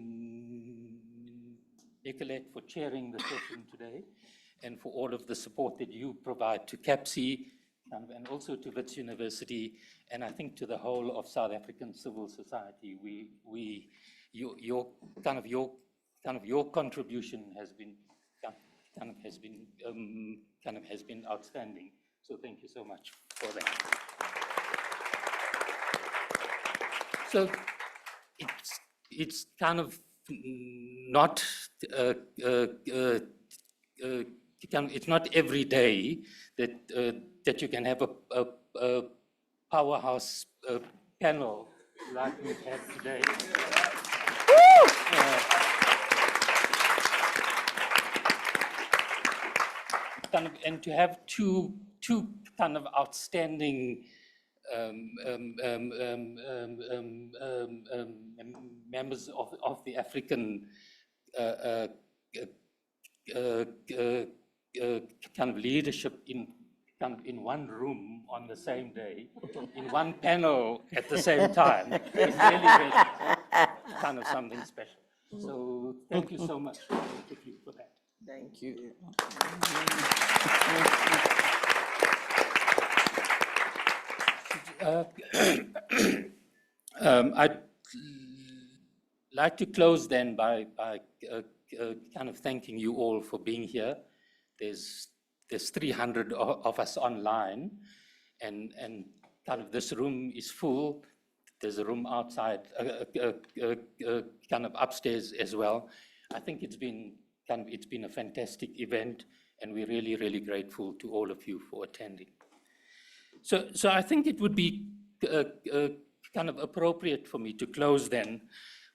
Nicolette, for chairing the session today, and for all of the support that you provide to CAPSI, and also to Wits University, and I think to the whole of South African civil society. Your contribution has been outstanding. So thank you so much for that. So it's kind of not it's not every day that you can have a powerhouse panel like we have today. to have two kind of outstanding members of the African kind of leadership in one room on the same day, in one panel at the same time, is really kind of something special. So thank you so much for that. Thank you. I'd like to close then by kind of thanking you all for being here. There's 300 of us online, and kind of this room is full. There's a room outside, kind of upstairs as well. I think it's been a fantastic event, and we're really, really grateful to all of you for attending. So I think it would be kind of appropriate for me to close then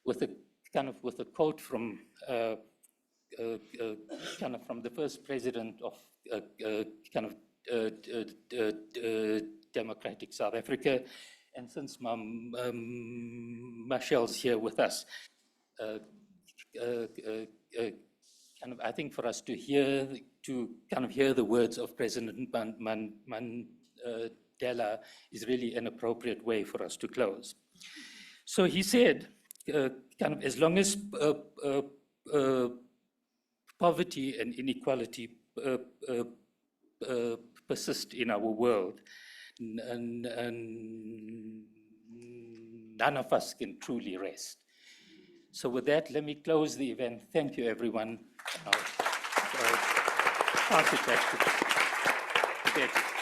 with a quote from kind of from the first president of democratic South Africa, and since Machel's here with us, I think for us to hear the words of President Mandela is really an appropriate way for us to close. So he said, as long as poverty and inequality persist in our world, none of us can truly rest. So with that, let me close the event. Thank you, everyone. I'll pass it back to Betty.